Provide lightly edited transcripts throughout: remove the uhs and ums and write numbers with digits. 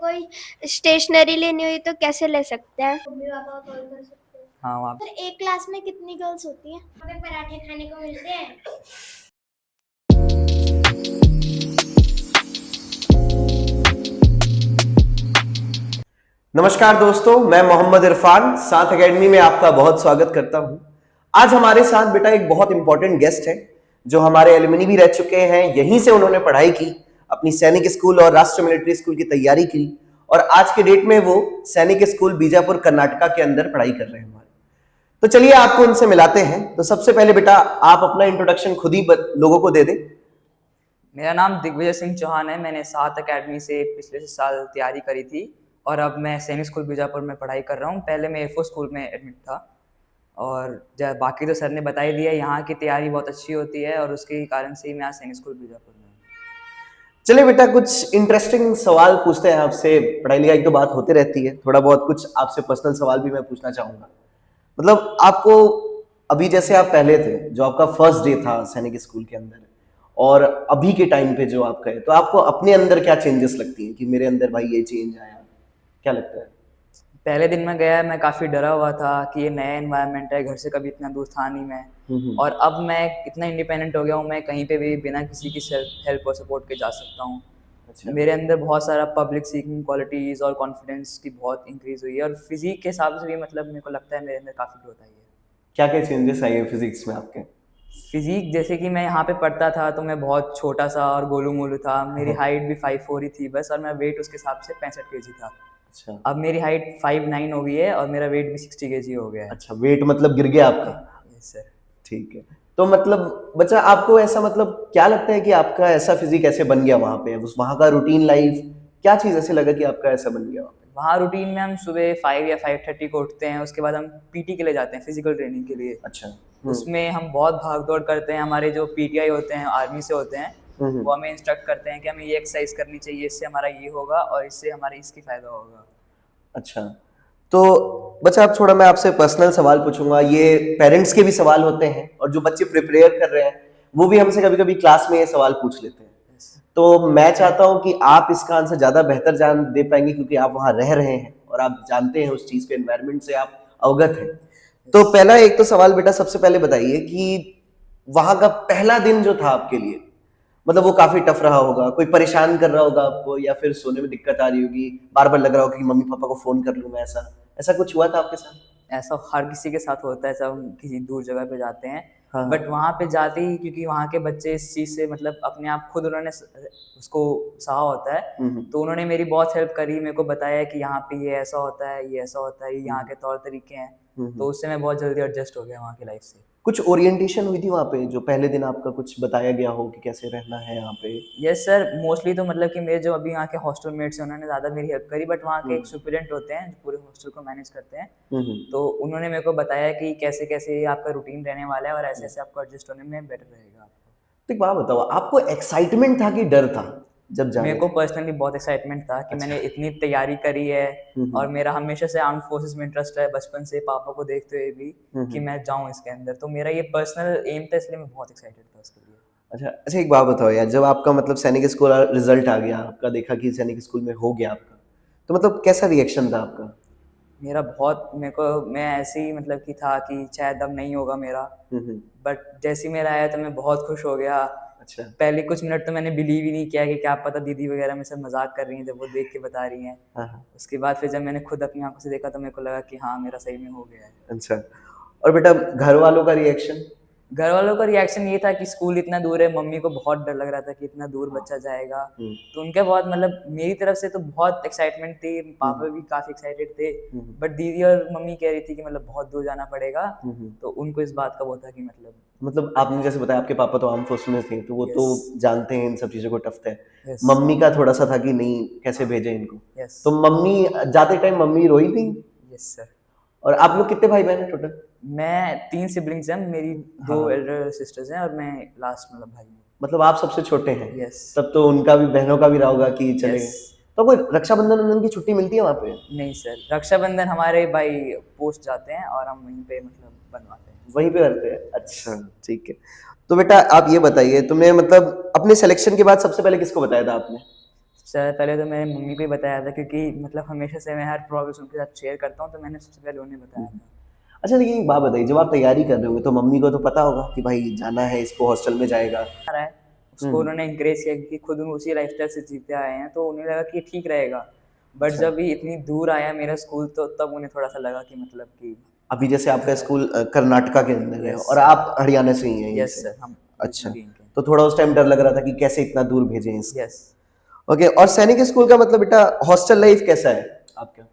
कोई स्टेशनरी लेनी हुई तो कैसे ले सकते हैं? मम्मी पापा को कॉल कर सकते हैं। हाँ वहाँ सर एक क्लास में कितनी गर्ल्स होती हैं? हमें पराठे खाने को मिलते हैं। नमस्कार दोस्तों, मैं मोहम्मद इरफान साथ एकेडमी में आपका बहुत स्वागत करता हूं। आज हमारे साथ बेटा एक बहुत इंपॉर्टेंट गेस्ट है जो हमारे एलुमनी भी रह चुके हैं। यहीं से उन्होंने पढ़ाई की, अपनी सैनिक स्कूल और राष्ट्रीय मिलिट्री स्कूल की तैयारी की और आज के डेट में वो सैनिक स्कूल बीजापुर कर्नाटका के अंदर पढ़ाई कर रहे हैं हमारे। तो चलिए आपको उनसे मिलाते हैं। तो सबसे पहले बेटा आप अपना इंट्रोडक्शन खुद ही लोगों को दे दे। मेरा नाम दिग्विजय सिंह चौहान है। मैंने सात अकेडमी से पिछले साल तैयारी करी थी और अब मैं सैनिक स्कूल बीजापुर में पढ़ाई कर रहा हूँ। पहले मैं एयरफोर्स स्कूल में एडमिट था और बाकी तो सर ने बता ही दिया, यहाँ की तैयारी बहुत अच्छी होती है और उसके कारण से ही मैं आज सैनिक स्कूल बीजापुर में हूँ। चलिए बेटा कुछ इंटरेस्टिंग सवाल पूछते हैं आपसे। पढ़ाई लिखाई तो बात होती रहती है, थोड़ा बहुत कुछ आपसे पर्सनल सवाल भी मैं पूछना चाहूंगा। मतलब आपको अभी जैसे आप पहले थे, जो आपका फर्स्ट डे था सैनिक स्कूल के अंदर और अभी के टाइम पे जो आप गए, तो आपको अपने अंदर क्या चेंजेस लगती हैं कि मेरे अंदर भाई ये चेंज आया? क्या लगता है? पहले दिन मैं गया, मैं काफ़ी डरा हुआ था कि ये नया एनवायरनमेंट है, घर से कभी इतना दूर था नहीं मैं। और अब मैं इतना इंडिपेंडेंट हो गया हूँ, मैं कहीं पे भी बिना किसी की हेल्प और सपोर्ट के जा सकता हूँ। अच्छा। मेरे अंदर बहुत सारा पब्लिक स्पीकिंग क्वालिटीज़ और कॉन्फिडेंस की बहुत इंक्रीज़ हुई है और फिजिक के हिसाब से भी मतलब मेरे को लगता है मेरे अंदर काफ़ी ग्रोथ आई है। क्या क्या चेंजेस आए हैं फिजिक्स में आपके? फिजिक जैसे कि मैं यहाँ पे पढ़ता था तो मैं बहुत छोटा सा और गोलू मोलू था। मेरी हाइट भी 5'4" ही थी बस, और मेरा वेट उसके हिसाब से 65 केजी था। अच्छा। अब मेरी हाइट 5'9" हो गई है और मेरा वेट भी 60 केजी हो गया है। अच्छा, वेट मतलब गिर गया आपका? Yes sir. ठीक है। तो मतलब बच्चा आपको ऐसा मतलब क्या लगता है कि आपका ऐसा फिजिक ऐसे बन गया वहां पे? उस वहां का रूटीन लाइफ, क्या चीज ऐसे लगा कि आपका ऐसा बन गया वहां पे? वहाँ रूटीन में हम सुबह 5 या 5:30 को उठते हैं, उसके बाद हम पीटी के लिए जाते हैं, फिजिकल ट्रेनिंग के लिए। अच्छा। उसमें हम बहुत भाग दौड़ करते हैं। हमारे जो पीटीआई होते हैं आर्मी से होते हैं, हम्म। वो हमें इंस्ट्रक्ट करते हैं कि हमें ये एक्सरसाइज करनी चाहिए, इससे हमारा ये होगा और इससे हमारा इसकी फायदा होगा। अच्छा। तो बच्चा आप थोड़ा, मैं आपसे पर्सनल सवाल पूछूंगा। ये पेरेंट्स के भी सवाल होते हैं और जो बच्चे प्रिपेयर कर रहे हैं वो भी हमसे कभी कभी क्लास में ये सवाल पूछ लेते हैं। तो मैं चाहता हूं कि आप इसका आंसर ज्यादा बेहतर जान दे पाएंगे क्योंकि आप वहां रह रहे हैं और आप जानते हैं उस चीज के एनवायरनमेंट से आप अवगत हैं। तो पहला एक तो सवाल बेटा सबसे पहले बताइए कि वहां का पहला दिन जो था आपके लिए, मतलब वो काफी टफ रहा होगा, कोई परेशान कर रहा होगा आपको या फिर सोने में दिक्कत आ रही होगी, बार बार लग रहा होगा कि मम्मी पापा को फोन कर लूं मैं, ऐसा ऐसा कुछ हुआ था आपके साथ? ऐसा हर किसी के साथ होता है जब हम किसी दूर जगह पे जाते हैं। हाँ। बट वहाँ पे जाते ही, क्योंकि वहाँ के बच्चे इस चीज़ से मतलब अपने आप खुद उन्होंने उसको सहा होता है, तो उन्होंने मेरी बहुत हेल्प करी, मेरे को बताया कि यहाँ पे ये ऐसा होता है, ये ऐसा होता है, ये यहाँ के तौर तरीके हैं। तो उससे मैं बहुत जल्दी एडजस्ट हो गया वहाँ की लाइफ से। कुछ ओरिएंटेशन हुई थी वहां पे जो पहले दिन आपका कुछ बताया गया हो कि कैसे रहना है यहाँ पे? यस सर, मोस्टली तो मतलब कि मेरे जो अभी यहाँ के हॉस्टल मेट्स हैं उन्होंने ज़्यादा मेरी हेल्प करी, बट वहाँ के एक सुपरिटेंडेंट होते हैं जो पूरे हॉस्टल को मैनेज करते हैं। तो उन्होंने मेरे को बताया कि कैसे कैसे आपका रूटीन रहने वाला है और ऐसे ऐसे आपको एडजस्ट होने में बेटर रहेगा आपको। तो एक बात बताओ, आपको एक्साइटमेंट था कि डर था जब जाने मेरे को पर्सनली बहुत एक्साइटमेंट था कि मैंने इतनी तैयारी करी है और मेरा हमेशा से आर्म्ड फोर्सेस में इंटरेस्ट है बचपन से, पापा को देखते हुए भी कि मैं जाऊं इसके अंदर। तो मेरा ये पर्सनल एम था, इसलिए मैं बहुत एक्साइटेड था उसके लिए। अच्छा अच्छा, एक बात बताओ यार, जब आपका मतलब सैनिक स्कूल रिजल्ट आ गया, आपका देखा कि सैनिक स्कूल में हो गया आपका, तो मतलब कैसा रिएक्शन था आपका? मेरा बहुत, मेरे को, मैं ऐसे ही मतलब कि था कि शायद अब नहीं होगा मेरा, बट जैसे ही मेरा आया तो मैं बहुत खुश हो गया। अच्छा। पहले कुछ मिनट तो मैंने बिलीव ही नहीं किया कि क्या पता दीदी वगैरह मेरे साथ मजाक कर रही हैं जब वो देख के बता रही हैं। हाँ हाँ। उसके बाद फिर जब मैंने खुद अपनी आंखों से देखा तो मेरे को लगा कि हाँ मेरा सही में हो गया है। अच्छा। और बेटा घर वालों का रिएक्शन? घर वालों का रिएक्शन ये था कि स्कूल इतना दूर है, मम्मी को बहुत डर लग रहा था कि इतना दूर बच्चा जाएगा। तो उनके बहुत मतलब मेरी तरफ से तो बहुत एक्साइटमेंट थी, पापा भी काफी एक्साइटेड थे, बट दीदी और मम्मी कह रही थी कि मतलब बहुत दूर जाना पड़ेगा। तो उनको इस बात का वो था कि मतलब आपने जैसे बताया आपके पापा तो आर्म फोर्स में थे, तो वो तो यस जानते हैं इन सब चीजों को, टफ है। यस मम्मी का थोड़ा सा था कि नहीं कैसे भेजें इनको, यस तो मम्मी जाते टाइम मम्मी रोई थी? Yes sir. और आप लोग कितने भाई बहन हैं टोटल? मैं 3 सिबलिंग्स हैं, मेरी 2 हाँ। एल्डर सिस्टर्स हैं और मैं लास्ट मतलब भाई हूँ। मतलब आप सबसे छोटे हैं? यस तब तो उनका भी, बहनों का भी रहा होगा कि चले यस। गए। तो कोई रक्षाबंधन वंदन की छुट्टी मिलती है वहाँ पे? नहीं सर, रक्षाबंधन हमारे भाई पोस्ट जाते हैं और हम वहीं पे मतलब बनवाते हैं। वहीं पे करते हैं? अच्छा ठीक है। तो बेटा आप ये बताइए, तुमने मतलब अपने सिलेक्शन के बाद सबसे पहले किसको बताया था आपने? सर पहले तो मैंने मम्मी को ही बताया था, क्योंकि मतलब हमेशा से मैं हर प्रॉब्लम उनके साथ शेयर करता हूँ, तो मैंने सबसे पहले उन्हें बताया था। अच्छा, लेकिन एक बात बताइए, जब आप तैयारी कर रहे होंगे तो मम्मी को तो पता होगा कि भाई जाना है, इसको हॉस्टल में जाएगा। आ रहा है, उसको उन्होंने इंकरेज किया, क्योंकि खुद वो उसी लाइफस्टाइल से जीते आए हैं, तो उन्हें लगा कि ये ठीक रहेगा। बट अच्छा। जब ये इतनी दूर आया मेरा स्कूल, तो तब उन्हें थोड़ा सा लगा कि मतलब कि अभी जैसे आपका स्कूल कर्नाटका के अंदर है Yes, और sir. आप हरियाणा से ही हैं, यहीं यस से। सर, हम अच्छा, originally इनके हैं। तो थोड़ा उस टाइम डर लग रहा था कि कैसे इतना दूर भेजें इसको। यस। ओके, और सैनिक स्कूल का मतलब बेटा हॉस्टल लाइफ कैसा है आपका?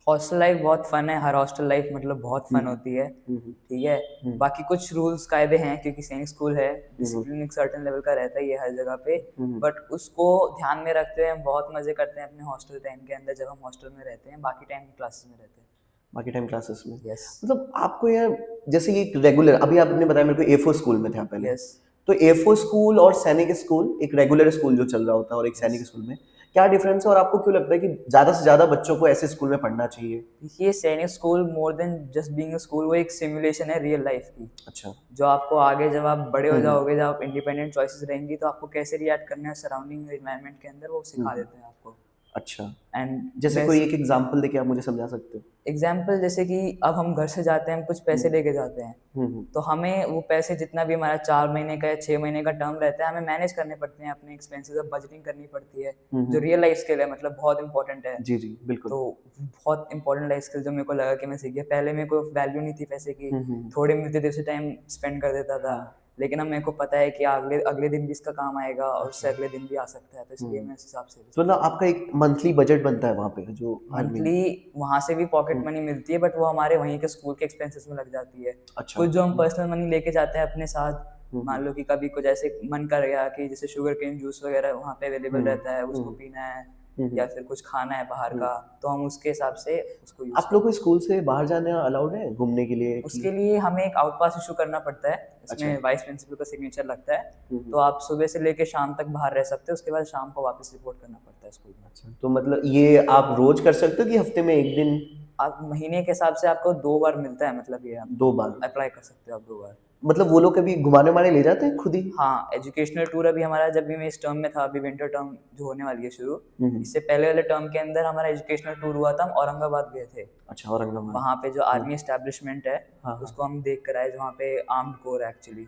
हॉस्टल लाइफ बहुत फन है, हर हॉस्टल लाइफ मतलब बहुत फन होती है, ठीक है। बाकी कुछ रूल्स कायदे हैं, क्योंकि सैनिक स्कूल है, डिसिप्लिन एक सर्टेन लेवल का रहता ही है हर जगह पे, बट उसको ध्यान में रखते हुए हम बहुत मजे करते हैं अपने हॉस्टल टाइम के अंदर, जब हम हॉस्टल में रहते हैं, बाकी टाइम क्लासेस में रहते हैं। बाकी टाइम क्लासेस में? यस। मतलब आपको यार, जैसे ये रेगुलर, अभी आपने बताया मेरे को A4 स्कूल में थे आप पहले, यस। तो A4 स्कूल और सैनिक स्कूल, एक रेगुलर स्कूल जो चल रहा होता है और एक सैनिक स्कूल में क्या डिफरेंस है, और आपको क्यों लगता है कि ज्यादा से ज्यादा बच्चों को ऐसे स्कूल में पढ़ना चाहिए? ये सैनिक school more than just being a school, वो एक सिमुलेशन है रियल लाइफ की, अच्छा। जो आपको आगे जब आप बड़े हो जाओगे, जब आप इंडिपेंडेंट चॉइसेस रहेंगी, तो आपको कैसे रिएक्ट करना है सराउंडिंग एनवायरनमेंट के अंदर, वो सिखा देते हैं आपको। अच्छा, एंड जैसे कोई एक एग्जांपल देके आप मुझे समझा सकते हो? एग्जाम्पल जैसे कि अब हम घर से जाते हैं, हम कुछ पैसे लेके जाते हैं, तो हमें वो पैसे जितना भी हमारा 4 महीने का या 6 महीने का टर्म रहता है, हमें मैनेज करने पड़ते हैं, अपने एक्सपेंसेस अब बजटिंग करनी पड़ती है, जो रियल लाइफ स्किल है, मतलब बहुत इंपॉर्टेंट है। जी जी बिल्कुल। तो बहुत इंपॉर्टेंट लाइफ स्किल जो मेरे को लगा कि मैं सीख गया। पहले मेरे को वैल्यू नहीं थी पैसे की, थोड़े मिलते थे उसे टाइम स्पेंड कर देता था, लेकिन अब मेरे को पता है कि अगले अगले दिन भी इसका काम आएगा, और उससे अगले दिन भी आ सकता है, तो इसलिए मैं उस हिसाब से तो मतलब आपका एक मंथली बजट बनता है वहाँ पे जो हर महीने? मंथली वहाँ से भी पॉकेट मनी मिलती है, बट वो हमारे वहीं के स्कूल के एक्सपेंसेस में लग जाती है। अच्छा। कुछ जो हम पर्सनल मनी लेके जाते हैं अपने साथ, मान लो कि कभी कुछ ऐसे मन कर गया कि जैसे शुगर केन जूस वगैरह वहाँ पे अवेलेबल रहता है, उसको पीना है, या फिर कुछ खाना है बाहर का, तो हम उसके हिसाब से उसको यूज आप लोग को स्कूल से बाहर जाना अलाउड है घूमने के लिए उसके लिए हमें एक आउट पास इशू करना पड़ता है, इसमें वाइस प्रिंसिपल का सिग्नेचर लगता है, तो आप सुबह से लेके शाम तक बाहर रह सकते हो, उसके बाद शाम को वापस रिपोर्ट करना पड़ता है स्कूल में। अच्छा, तो मतलब ये आप रोज कर सकते हो कि हफ्ते में एक दिन? आप महीने के हिसाब से आपको 2 बार मिलता है, मतलब ये आप 2 बार अप्लाई कर सकते हो आप 2 बार। मतलब वो लोग कभी घुमाने उमाने ले जाते हैं खुद ही? हाँ, एजुकेशनल टूर अभी हमारा, जब भी मैं इस टर्म में था, अभी विंटर टर्म जो होने वाली है शुरू, इससे पहले वाले टर्म के अंदर हमारा एजुकेशनल टूर हुआ था, हम औरंगाबाद गए थे। अच्छा, औरंगाबाद। वहाँ पे जो आर्मी एस्टैब्लिशमेंट है, उसको हम देख कर आए, जहाँ पे आर्म्ड कोर एक्चुअली।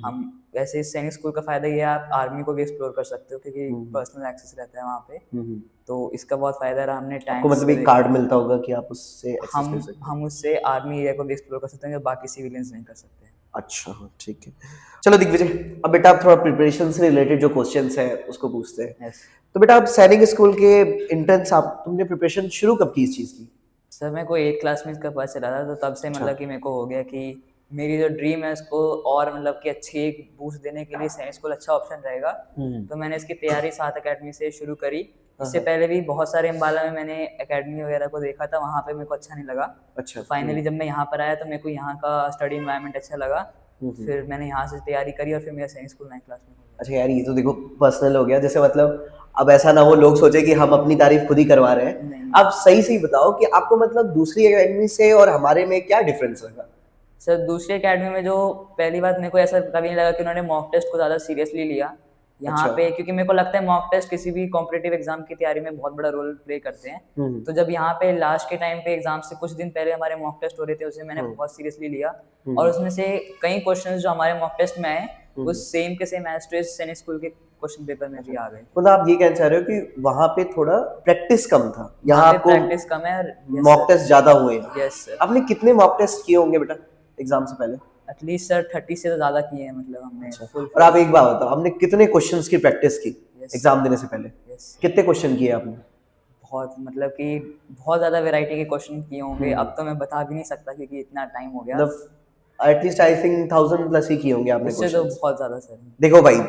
हम वैसे इस सैनिक स्कूल का फायदा ये है, आप आर्मी को भी एक्सप्लोर कर सकते हो, क्योंकि पर्सनल एक्सेस रहता है वहाँ पे, तो इसका बहुत फायदा रहा। हमने आपको मतलब एक कार्ड मिलता होगा कि आप उससे एक्सेस ले सकते हो? हम उससे आर्मी एरिया को भी एक्सप्लोर कर सकते हैं, जो बाकी सिविलियंस नहीं कर सकते। अच्छा, ठीक है। चलो दिग्विजय, अब बेटा आप थोड़ा प्रिपरेशन से रिलेटेड जो क्वेश्चंस हैं उसको पूछते हैं। Yes. तो बेटा आप सैनिक स्कूल के इंटर्न्स, आप तुमने प्रिपरेशन शुरू कब की इस चीज़ की? सर मेरे को 8th क्लास में इसका पता चला था, तो तब से मतलब कि मेरे को हो गया कि मेरी जो ड्रीम है उसको और मतलब कि अच्छी एक बूस्ट देने के लिए सैनिक स्कूल अच्छा ऑप्शन रहेगा। तो मैंने इसकी तैयारी 7 अकेडमी से शुरू करी। इससे पहले भी बहुत सारे अम्बाला में मैंने एकेडमी वगैरह को देखा था, वहाँ पे मेरे को अच्छा नहीं लगा। अच्छा। फाइनली जब मैं यहाँ पर आया तो मेरे को यहाँ का स्टडी एनवायरनमेंट अच्छा लगा, फिर मैंने यहाँ से तैयारी करी, और फिर मेरा सैनिक स्कूल 9th क्लास में हो गया। अच्छा यार, ये तो देखो पर्सनल हो गया, जैसे मतलब अब ऐसा ना हो लोग सोचे कि हम अपनी तारीफ खुद ही करवा रहे हैं। नहीं। आप सही सही बताओ कि आपको मतलब दूसरी एकेडमी से और हमारे में क्या डिफरेंस लगा? सर दूसरी एकेडमी में जो पहली बात, मेरे को ऐसा कभी नहीं लगा कि उन्होंने मॉक टेस्ट को ज़्यादा सीरियसली लिया यहाँ अच्छा। पे, क्योंकि मेरे को लगता है मॉक टेस्ट किसी भी कॉम्पिटिटिव एग्जाम की तैयारी में बहुत बड़ा रोल प्ले करते हैं। तो जब यहाँ पे लास्ट के टाइम पे एग्जाम से कुछ दिन पहले हमारे मॉक टेस्ट हो रहे थे, उसे मैंने बहुत सीरियसली लिया, और उसमें से कई क्वेश्चन जो हमारे मॉक टेस्ट में आए वो सेम के सेम एज टू एज सैनिक स्कूल के क्वेश्चन पेपर में भी आ गए। मतलब आप ये कहना चाह रहे हो कि वहाँ पे थोड़ा प्रैक्टिस कम था, यहाँ यहाँ पे आपको प्रैक्टिस कम है, मॉक टेस्ट ज्यादा हुए हैं। Yes sir. आपने कितने मॉक टेस्ट किए होंगे बेटा एग्जाम से पहले? एटलीस्ट सर 30 से तो ज़्यादा किए हैं, मतलब हमने फुल। और आप एक बात बताओ, आपने कितने क्वेश्चंस की प्रैक्टिस की एग्जाम देने से पहले? कितने क्वेश्चन किए आपने? बहुत, मतलब कि बहुत ज़्यादा वैरायटी के क्वेश्चन किए होंगे, अब तो मैं बता भी नहीं सकता क्योंकि इतना टाइम हो गया। मतलब एटलीस्ट आई थिंक 1000 प्लस ही किए होंगे आपने उससे तो बहुत ज़्यादा सर। देखो भाई,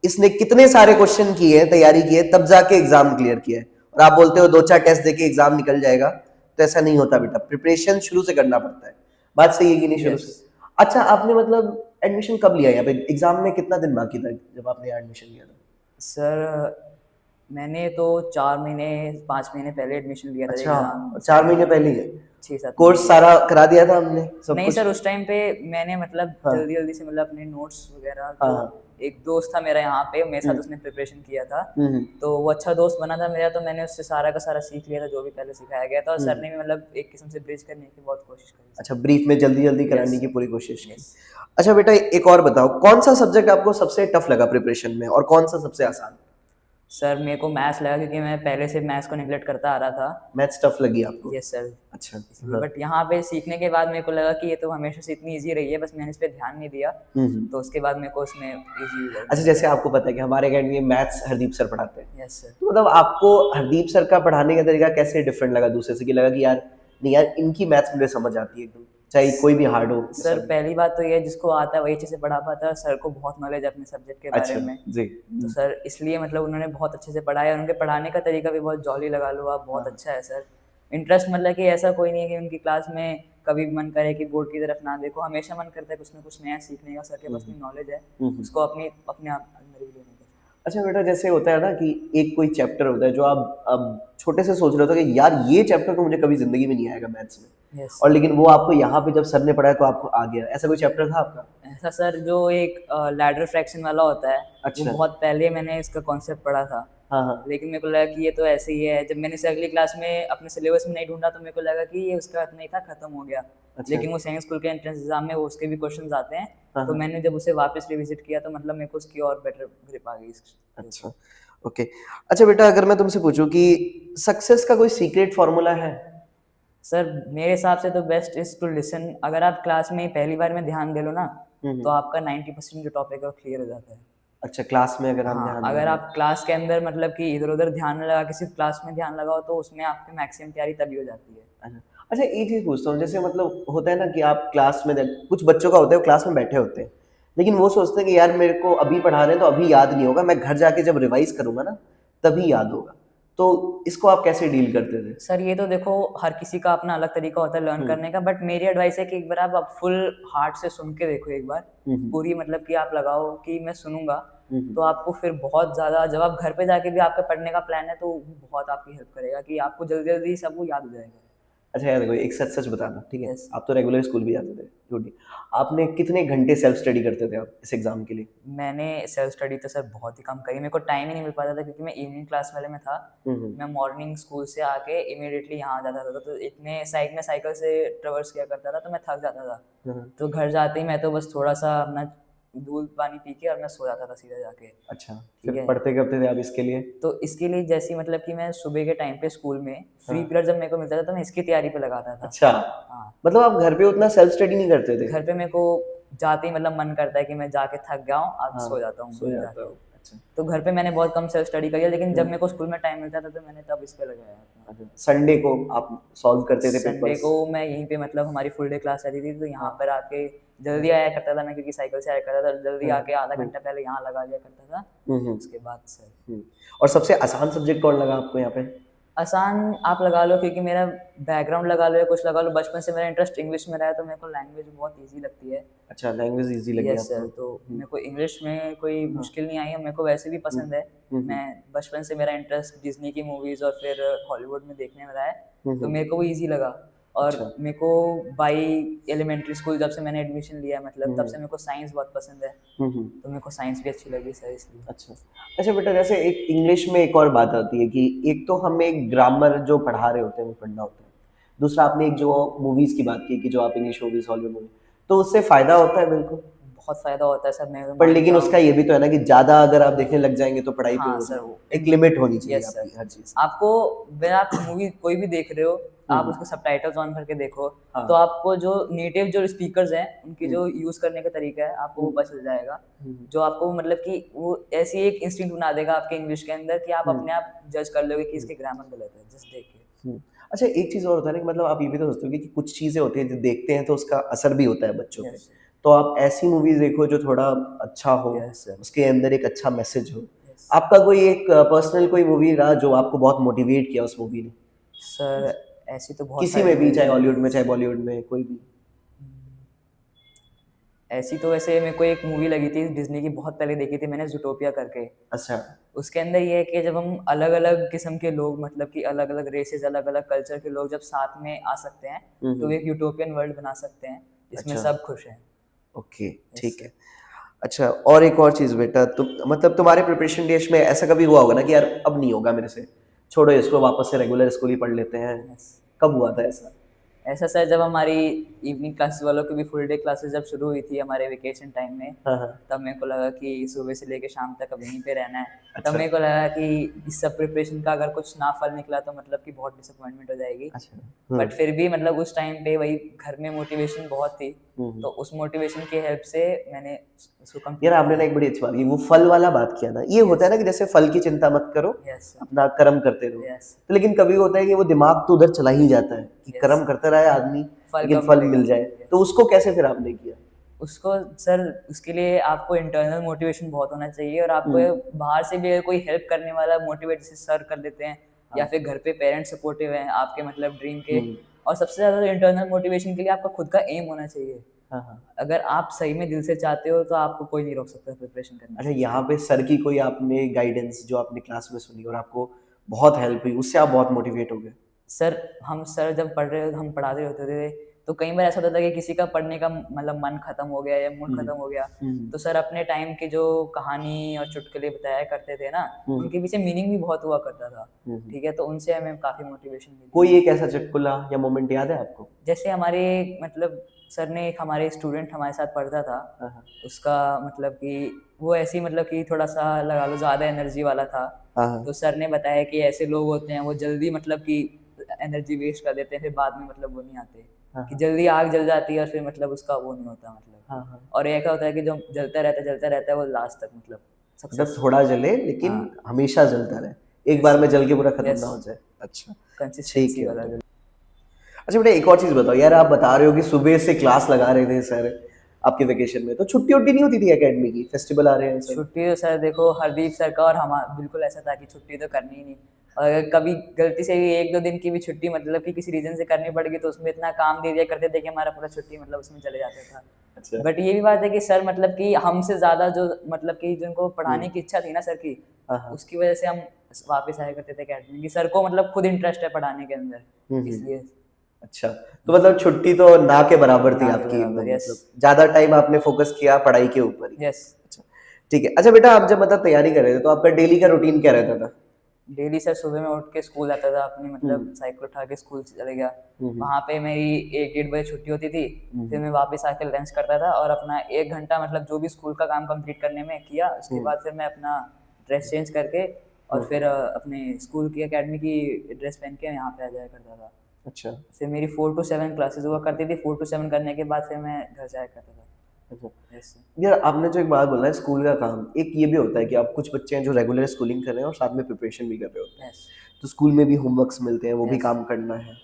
इसने कितने सारे क्वेश्चन किए हैं, तैयारी की है, तब जाके एग्जाम क्लियर किया है, और आप बोलते हो 2-4 टेस्ट देके एग्जाम निकल जाएगा, तो ऐसा नहीं होता बेटा, प्रिपरेशन शुरू से करना पड़ता है। बात सही है कि नहीं? शुरू से। अच्छा, आपने मतलब एडमिशन कब लिया यहाँ पे? एग्जाम में कितना दिन बाकी था जब आपने एडमिशन लिया था? सर मैंने तो 4 महीने 5 महीने पहले एडमिशन लिया था अच्छा, एग्जाम 4 महीने पहले ही है। 6-7 कोर्स सारा करा दिया था हमने सब नहीं कुछ। सर, उस टाइम पे मैंने मतलब हाँ। जल्दी जल्दी से मतलब अपने नोट्स वगैरह हाँ, जो हाँ। एक दोस्त था मेरा यहाँ पे मेरे साथ उसने प्रिपरेशन किया था, तो वो अच्छा दोस्त बना था मेरा, तो मैंने उससे सारा का सारा सीख लिया था जो भी पहले सिखाया गया था, और सर ने भी मतलब एक किस्म से ब्रिज करने की बहुत कोशिश करी। अच्छा, ब्रीफ में जल्दी जल्दी कराने Yes. की पूरी कोशिश की। Yes. अच्छा बेटा, एक और बताओ, कौन सा सब्जेक्ट आपको सबसे टफ लगा प्रिपरेशन में और कौन सा सबसे आसान? सर मेरे को मैथ्स लगा क्योंकि मैं पहले से मैथ्स को निगलेक्ट करता आ रहा था। मैथ्स टफ लगी आपको? Yes sir. अच्छा। इसलिए हाँ। बट यहाँ पे सीखने के बाद मेरे को लगा कि ये तो हमेशा से इतनी इजी रही है, बस मैंने इस पे ध्यान नहीं दिया, तो उसके बाद मेरे को उसमें इजी लगा। अच्छा, जैसे आपको पता है कि हमारे अकेडमी में मैथ्स हरदीप सर पढ़ाते हैं, यस सर। तो मतलब आपको हरदीप सर का पढ़ाने का तरीका कैसे डिफरेंट लगा दूसरे से, कि लगा कि यार नहीं यार इनकी मैथ्स मुझे समझ आती है एकदम, चाहे कोई भी हार्ड हो? सर पहली बात तो ये है, जिसको आता है वही अच्छे से पढ़ा पाता है, सर को बहुत नॉलेज है अपने सब्जेक्ट के बारे अच्छा में, जी। तो सर इसलिए मतलब उन्होंने बहुत अच्छे से पढ़ाया, और उनके पढ़ाने का तरीका भी बहुत जॉली लगा लो आप, बहुत अच्छा है सर। इंटरेस्ट मतलब कि ऐसा कोई नहीं है कि उनकी क्लास में कभी भी मन करे कि बोर्ड की तरफ ना देखो, हमेशा मन करता है कुछ ना कुछ नया सीखने का, सर के पास में नॉलेज है, उसको अपने आप अंदर भी लेने का। अच्छा बेटा, जैसे होता है ना कि एक कोई चैप्टर होता है जो आप अब छोटे से सोच रहे हो कि यार ये चैप्टर तो मुझे कभी जिंदगी में नहीं आएगा मैथ्स में, यस। और लेकिन वो आपको यहाँ पे जब सर ने पढ़ाया तो आपको आ गया, ऐसा कोई चैप्टर था आपका? ऐसा सर जो एक लैडर फ्रैक्शन वाला होता है, अच्छा। वो बहुत पहले मैंने इसका कॉन्सेप्ट पढ़ा था, हाँ हाँ। लेकिन मेरे को लगा कि ये तो ऐसे ही है, जब मैंने इसे अगली क्लास में अपने सिलेबस में नहीं ढूंढा तो मेरे को लगा कि ये उसका इतना ही था, खत्म हो गया। अच्छा। लेकिन वो सैनिक स्कूल के एंट्रेंस एग्जाम में वो उसके भी क्वेश्चंस आते हैं, हाँ, तो हाँ। मैंने जब उसे वापस रिविजिट किया तो मतलब मेरे को उसकी और बेटर ग्रिप आ गई। अच्छा, ओके। अच्छा बेटा, अगर मैं तुमसे पूछूं कि सक्सेस का कोई सीक्रेट फॉर्मूला है? सर मेरे हिसाब से तो बेस्ट इज टू लिसन। अगर आप क्लास में पहली बार में ध्यान दे लो ना, तो आपका 90% जो टॉपिक है वो क्लियर हो जाता है। अच्छा, क्लास में अगर हम हाँ, ध्यान अगर दें। आप क्लास के अंदर मतलब कि इधर उधर ध्यान न लगा के सिर्फ क्लास में ध्यान लगाओ, तो उसमें आपकी मैक्सिमम तैयारी तभी हो जाती है। अच्छा। अच्छा, एक चीज पूछता हूँ, जैसे मतलब होता है ना कि आप क्लास में कुछ बच्चों का होता है वो क्लास में बैठे होते हैं, लेकिन वो सोचते हैं कि यार मेरे को अभी पढ़ा रहे हैं तो अभी याद नहीं होगा, मैं घर जाके जब रिवाइज करूंगा ना तभी याद होगा, तो इसको आप कैसे डील करते थे? सर ये तो देखो हर किसी का अपना अलग तरीका होता है लर्न करने का, बट मेरी एडवाइस है कि एक बार आप फुल हार्ट से सुन के देखो, एक बार पूरी मतलब कि आप लगाओ कि मैं सुनूंगा, तो आपको फिर बहुत ज़्यादा, जब आप घर पे जाके भी आपका पढ़ने का प्लान है तो वो बहुत आपकी हेल्प करेगा कि आपको जल्दी जल्दी सब वो याद हो जाएगा। अच्छा यार देखो, एक सच सच बताना, ठीक है? Yes. आप तो रेगुलर स्कूल भी जाते थे, झूठ नहीं। आपने कितने घंटे सेल्फ स्टडी करते थे आप इस एग्जाम के लिए? मैंने सेल्फ स्टडी तो सर बहुत ही कम करी, मेरे को टाइम ही नहीं मिल पाता था क्योंकि मैं इवनिंग क्लास वाले में था। मैं मॉर्निंग स्कूल से आके इमीडिएटली यहाँ जाता था, तो इतने साइकिल से ट्रेवर्स किया करता था तो मैं थक जाता था, तो घर जाते ही मैं तो बस थोड़ा सा अपना दूध पानी पी के और मैं सो जाता था सीधा जाके। अच्छा, ठीक फिर है। पढ़ते कब थे आप इसके लिए? तो इसके लिए जैसे मतलब कि मैं सुबह के टाइम पे स्कूल में फ्री पीरियड जब मेरे को मिलता था तो मैं इसकी तैयारी पे लगाता था। अच्छा, हाँ, मतलब आप घर पे उतना सेल्फ स्टडी नहीं करते थे? घर पे मेरे को जाते ही मतलब मन करता है कि मैं जाके थक गया हूँ, अब हाँ, सो जाता हूँ सो जाता जाके। हूँ। अच्छा। तो घर पे मैंने बहुत कम सेल्फ स्टडी करी है, लेकिन जब मेरे को स्कूल में टाइम मिलता था तो मैंने तब इस पे लगाया अपना। अच्छा, संडे को आप सॉल्व करते थे संडे पेपर्स? को मैं यहीं पे मतलब हमारी फुल डे क्लास रहती थी तो यहाँ पर आके जल्दी आया करता था मैं, क्योंकि साइकिल से आया करता था, जल्दी आके आधा घंटा पहले यहाँ लगा लिया करता था। उसके बाद सर और सबसे आसान सब्जेक्ट कौन लगा आपको यहाँ पे? आसान आप लगा लो, क्योंकि मेरा बैकग्राउंड लगा लो या कुछ लगा लो, बचपन से मेरा इंटरेस्ट इंग्लिश में रहा है तो मेरे को लैंग्वेज बहुत इजी लगती है। अच्छा, लैंग्वेज इजी लगी यस सर, आपको? तो मेरे को इंग्लिश में कोई मुश्किल नहीं आई है, मेरे को वैसे भी पसंद है। मैं बचपन से मेरा इंटरेस्ट डिज्नी की मूवीज और फिर हॉलीवुड में देखने में रहा है, तो मेरे को वो इजी लगा। और मेरे को बाई एलिमेंट्री स्कूल जब से मैंने एडमिशन लिया है मतलब तब से मेरे को साइंस बहुत पसंद है, तो मेरे को साइंस भी अच्छी लगी सर इसलिए। अच्छा। अच्छा बेटा, जैसे एक इंग्लिश में एक और बात आती है कि एक तो हमें एक ग्रामर जो पढ़ा रहे होते हैं वो पढ़ना होता है, दूसरा आपने एक जो मूवीज की बात की कि जो आप इंग्लिश मूवीज हॉलीवुड मूवी, तो उससे फायदा होता है बिल्कुल, बहुत फायदा होता है सर। मैं पर लेकिन उसका ये भी तो है ना कि ज्यादा अगर आप देखने लग जाएंगे तो पढ़ाई पे हाँ वो सर, वो एक लिमिट होनी चाहिए यस आपकी सर। हर चीज। आपको अगर आप मूवी कोई भी देख रहे हो, आप उसके सबटाइटल्स ऑन करके देखो, हाँ। तो आपको जो नेटिव जो स्पीकर्स हैं उनकी जो यूज करने का तरीका है आपको वो पता चल जाएगा, जो आपको मतलब कि वो ऐसी एक इंस्टिंक्ट बना देगा आपके इंग्लिश के अंदर कि आप अपने आप जज कर लोगे कि इसके ग्रामर गलत है जस्ट देख के। अच्छा, एक चीज और होता है ना कि मतलब आप ये भी तो सोचते हो कि कुछ चीजें होती हैं जो देखते हैं तो उसका असर भी होता है बच्चों पे, Yes. तो आप ऐसी मूवीज देखो जो थोड़ा अच्छा हो, Yes, sir. उसके अंदर एक अच्छा मैसेज हो। Yes. आपका कोई एक पर्सनल कोई मूवी रहा जो आपको बहुत मोटिवेट किया उस मूवी ने? सर ऐसी तो बहुत किसी सारी में भी, movies चाहे हैं। हॉलीवुड में चाहे बॉलीवुड में, कोई भी। ऐसी तो वैसे मेरे को एक मूवी लगी थी डिज्नी की, बहुत पहले देखी थी मैंने, ज़ूटोपिया करके। अच्छा। उसके अंदर ये है कि जब हम अलग-अलग किस्म के लोग, मतलब कि अलग-अलग रेसेस, अलग-अलग कल्चर के लोग जब साथ में आ सकते हैं, तो एक यूटोपियन वर्ल्ड बना सकते हैं जिसमें अच्छा। सब खुश हैं। ओके, ठीक सर। है। अच्छा, और एक और चीज़ बेटा, तुम मतलब तुम्हारे प्रिपरेशन डेज़ में ऐसा कभी हुआ होगा ना कि यार अब नहीं होगा मेरे से, छोड़ो इसको, वापस से रेगुलर स्कूल ही पढ़ लेते हैं। यस। कब हुआ था ऐसा? ऐसा सर जब हमारी इवनिंग क्लासेस वालों की भी फुल डे क्लासेस जब शुरू हुई थी हमारे वेकेशन टाइम में, हाँ, हाँ। तब मेरे को लगा कि सुबह से लेके शाम तक अब यहीं पे रहना है। तब अच्छा। मेरे को लगा कि इस सब प्रिपरेशन का अगर कुछ ना फल निकला तो मतलब कि बहुत डिसअपॉइंटमेंट हो जाएगी। अच्छा। बट फिर भी मतलब उस टाइम पे वही घर में मोटिवेशन बहुत थी, हुँ। तो उस मोटिवेशन की हेल्प से मैंने उसको यार कंप्लीट आपने ना किया। एक बड़ी अच्छी बात की, वो फल वाला बात किया ना, ये होता है ना कि जैसे फल की चिंता मत करो, यस सर। अपना कर्म करते रहो। यस। तो लेकिन कभी होता है कि वो दिमाग तो उधर चला ही जाता है कि Yes. कर्म करता रहे आदमी, फल लेकिन कब फल मिलेगा? मिल जाए। Yes. तो उसको कैसे फिर आपने किया? उसको सर उसके लिए आपको इंटरनल मोटिवेशन बहुत होना चाहिए, और आपको हुँ। बाहर से भी अगर कोई हेल्प करने वाला मोटिवेट, जैसे सर कर देते हैं, या हाँ। फिर घर पे पेरेंट्स सपोर्टिव हैं आपके मतलब ड्रीम के। हुँ। और सबसे ज़्यादा तो इंटरनल मोटिवेशन के लिए आपका खुद का एम होना चाहिए। हाँ, हाँ। अगर आप सही में दिल से चाहते हो तो आपको कोई नहीं रोक सकता प्रिपरेशन करने अच्छा, से। यहाँ पे सर की कोई आपने गाइडेंस जो आपने क्लास में सुनी और आपको बहुत हेल्प हुई, उससे आप बहुत मोटिवेट हो गए? सर जब पढ़ रहे हम पढ़ाते होते थे, तो कई बार ऐसा होता था कि किसी का पढ़ने का मतलब मन खत्म हो गया या मूड हुँ। खत्म हो गया, हुँ। तो सर अपने टाइम की जो कहानी और चुटकुले बताया करते थे ना, हुँ। उनके पीछे मीनिंग भी बहुत हुआ करता था। हुँ, हुँ। ठीक है, तो उनसे हमें काफ़ी मोटिवेशन मिली। कोई एक ऐसा चुटकुला या मोमेंट याद है आपको? जैसे हमारे मतलब सर ने एक हमारे स्टूडेंट हमारे साथ पढ़ता था, हाँ, हाँ। उसका मतलब कि वो ऐसी मतलब कि थोड़ा-सा लगा लो ज़्यादा एनर्जी वाला था। हाँ, हाँ। तो सर ने बताया कि ऐसे लोग होते हैं, वो जल्दी मतलब कि एनर्जी वेस्ट कर देते हैं, फिर बाद में मतलब वो नहीं आते। हाँ, कि हाँ। जल्दी आग जल जाती है और फिर मतलब उसका वो नहीं होता मतलब। हाँ, हाँ। और एक होता है कि जो जलता रहता है वो लास्ट तक मतलब मतलब सक्सेस। थोड़ा जले लेकिन हाँ। हमेशा जलता रहे, एक यस। बार में जल के पूरा खत्म यस। ना हो जाए। अच्छा, ठीक कंसिस्टेंसी है वाला बेटा। जो। अच्छा बेटा, एक और चीज़ बताओ यार, आप बता रहे हो कि सुबह से क्लास लगा रहे थे सर आपके वेकेशन में, तो छुट्टी-वुट्टी नहीं होती थी एकेडमी की? फेस्टिवल आ रहे हैं सब। छुट्टी तो सर देखो हरदीप सर का और बिल्कुल ऐसा था कि छुट्टी तो करनी ही नहीं। और अगर कभी गलती से भी 1-2 दिन की भी छुट्टी मतलब कि किसी रीज़न से करनी पड़ गई, तो उसमें इतना काम दे दिया करते थे कि हमारा पूरा छुट्टी मतलब उसमें चले जाता था। अच्छा। बट ये भी बात है कि सर मतलब कि हमसे ज़्यादा जो मतलब कि जिनको पढ़ाने हुँ। की इच्छा थी ना सर की, हाँ, हाँ। उसकी वजह से हम वापस आया करते थे अकेडमी, कि सर को मतलब खुद इंटरेस्ट है पढ़ाने के अंदर, हुँ, हुँ। इसलिए। अच्छा, तो मतलब छुट्टी तो ना के बराबर थी ना के आपकी बराबर। एकदम, यस। मतलब ज़्यादा टाइम आपने फ़ोकस किया पढ़ाई के ऊपर ही। यस। अच्छा, ठीक है। अच्छा बेटा, आप जब मतलब तैयारी कर रहे थे, तो आपका डेली का रूटीन क्या रहता था? डेली सर सुबह में उठ के स्कूल जाता था, अपनी हुँ। मतलब साइकिल उठा के स्कूल चले गया। हुँ, हुँ। वहाँ पे मेरी 1 डेढ़ बजे छुट्टी होती थी। हुँ, फिर हुँ। मैं वापस आके लंच करता था और अपना 1 घंटा मतलब जो भी स्कूल का काम कंप्लीट करने में किया, उसके हुँ। बाद फिर मैं अपना ड्रेस चेंज करके और हुँ। फिर अपने स्कूल की अकेडमी की ड्रेस पहन के यहाँ पे आ जाया करता था। अच्छा। फिर मेरी 4 टू 7 क्लासेस हुआ करती थी, 4 टू 7 करने के बाद फिर मैं घर जाया करता था। अच्छा। यस। यार आपने जो एक बात बोला है स्कूल का काम, एक ये भी होता है कि आप कुछ बच्चे हैं जो रेगुलर स्कूलिंग कर रहे हैं और साथ में प्रिपरेशन भी कर रहे होते हैं। यस। तो स्कूल में भी होमवर्क्स मिलते हैं, वो भी यस। काम करना है।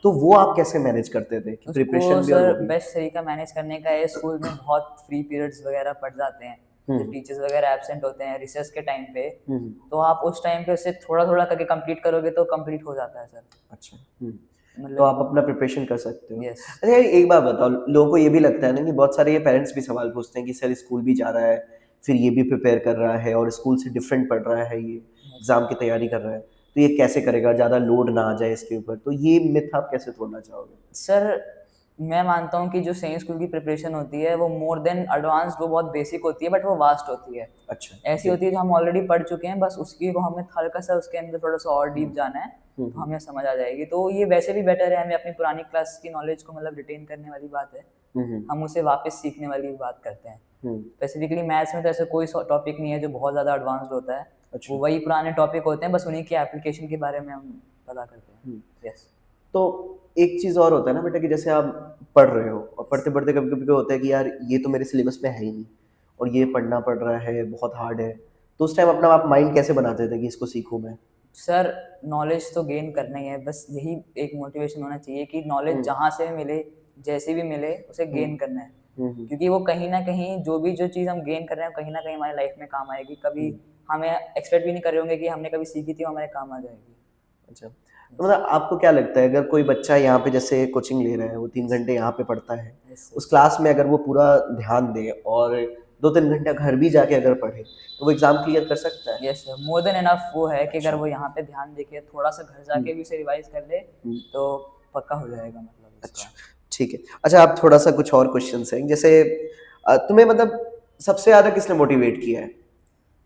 तो वो आप कैसे मैनेज करते थे कि उसको प्रिपरेशन भी और सर वो भी? बेस्ट तरीका मैनेज करने का है, स्कूल में बहुत फ्री पीरियड्स वगैरह पड़ जाते हैं, हुँ। जब टीचर्स वगैरह एब्सेंट होते हैं रिसेस के टाइम पे, हुँ, हुँ। तो आप उस टाइम पे उसे थोड़ा-थोड़ा करके कंप्लीट करोगे तो कंप्लीट हो जाता है सर। अच्छा। हुँ। तो आप मतलब। अपना प्रिपरेशन कर सकते हो। यस। अच्छा यार, एक बात बताओ, लोगों को ये भी लगता है ना कि बहुत सारे ये पेरेंट्स भी सवाल पूछते हैं कि सर स्कूल भी जा रहा है, फिर ये भी प्रिपेयर कर रहा है और स्कूल से डिफरेंट पढ़ रहा है ये, यस। एग्ज़ाम की तैयारी कर रहा है, तो ये कैसे करेगा? ज़्यादा लोड ना आ जाए इसके ऊपर, तो ये मिथ आप कैसे तोड़ना चाहोगे? सर मैं मानता हूँ कि जो सही स्कूल की प्रिपरेशन होती है वो मोर देन एडवांस्ड, वो बहुत बेसिक होती है बट वो वास्ट होती है। अच्छा, ऐसी ओके। होती है जो हम ऑलरेडी पढ़ चुके हैं, बस उसकी को हमें हल्का सा उसके अंदर थोड़ा-सा और हुँ। डीप जाना है, हुँ, तो हुँ। हमें समझ आ जाएगी। तो ये वैसे भी बेटर है, हमें अपनी पुरानी क्लास की नॉलेज को मतलब रिटेन करने वाली बात है। हुँ, हुँ। हम उसे वापस सीखने वाली बात करते हैं। हुँ। स्पेसिफिकली मैथ्स में तो ऐसा कोई टॉपिक नहीं है जो बहुत ज़्यादा एडवांस्ड होता है। अच्छा। वो वही पुराने टॉपिक होते हैं, बस उन्हीं के एप्लीकेशन के बारे में हम पता करते हैं। हुँ। यस। तो एक चीज़ और होता है ना बेटा कि जैसे आप पढ़ रहे हो और पढ़ते-पढ़ते कभी-कभी क्या होता है कि यार ये तो मेरे सिलेबस में है ही नहीं और ये पढ़ना पड़ रहा है, बहुत हार्ड है। तो उस टाइम अपना आप माइंड कैसे बनाते थे कि इसको सीखूँ मैं? सर नॉलेज तो गेन करना ही है, बस यही एक मोटिवेशन होना चाहिए कि नॉलेज हुँ। जहाँ से भी मिले, जैसे भी मिले, उसे हुँ। गेन करना है। हुँ, हुँ। क्योंकि वो कहीं न कहीं जो चीज़ हम गेन कर रहे हैं, कहीं न कहीं हमारी लाइफ में काम आएगी। कभी हुँ। हमें एक्सपेक्ट भी नहीं कर रहे होंगे कि हमने कभी सीखी थी, वो हमारे काम आ जाएगी। अच्छा। तो मतलब आपको क्या लगता है अगर कोई बच्चा यहाँ पे जैसे कोचिंग ले रहा है, वो 3 घंटे यहाँ पे पढ़ता है, यस उस क्लास में अगर वो पूरा ध्यान दे और 2-3 घंटा घर भी जाके अगर पढ़े तो वो एग्जाम क्लियर कर सकता है? यस मोर देन एनफ वो है कि अगर अच्छा। वो यहाँ पे ध्यान देके थोड़ा सा घर जाके भी उसे रिवाइज कर ले हम्म। तो पक्का हो जाएगा मतलब अच्छा, उसका। ठीक है। अच्छा, आप थोड़ा सा कुछ और क्वेश्चंस हैं जैसे तुम्हें मतलब सबसे ज्यादा किसने मोटिवेट किया है?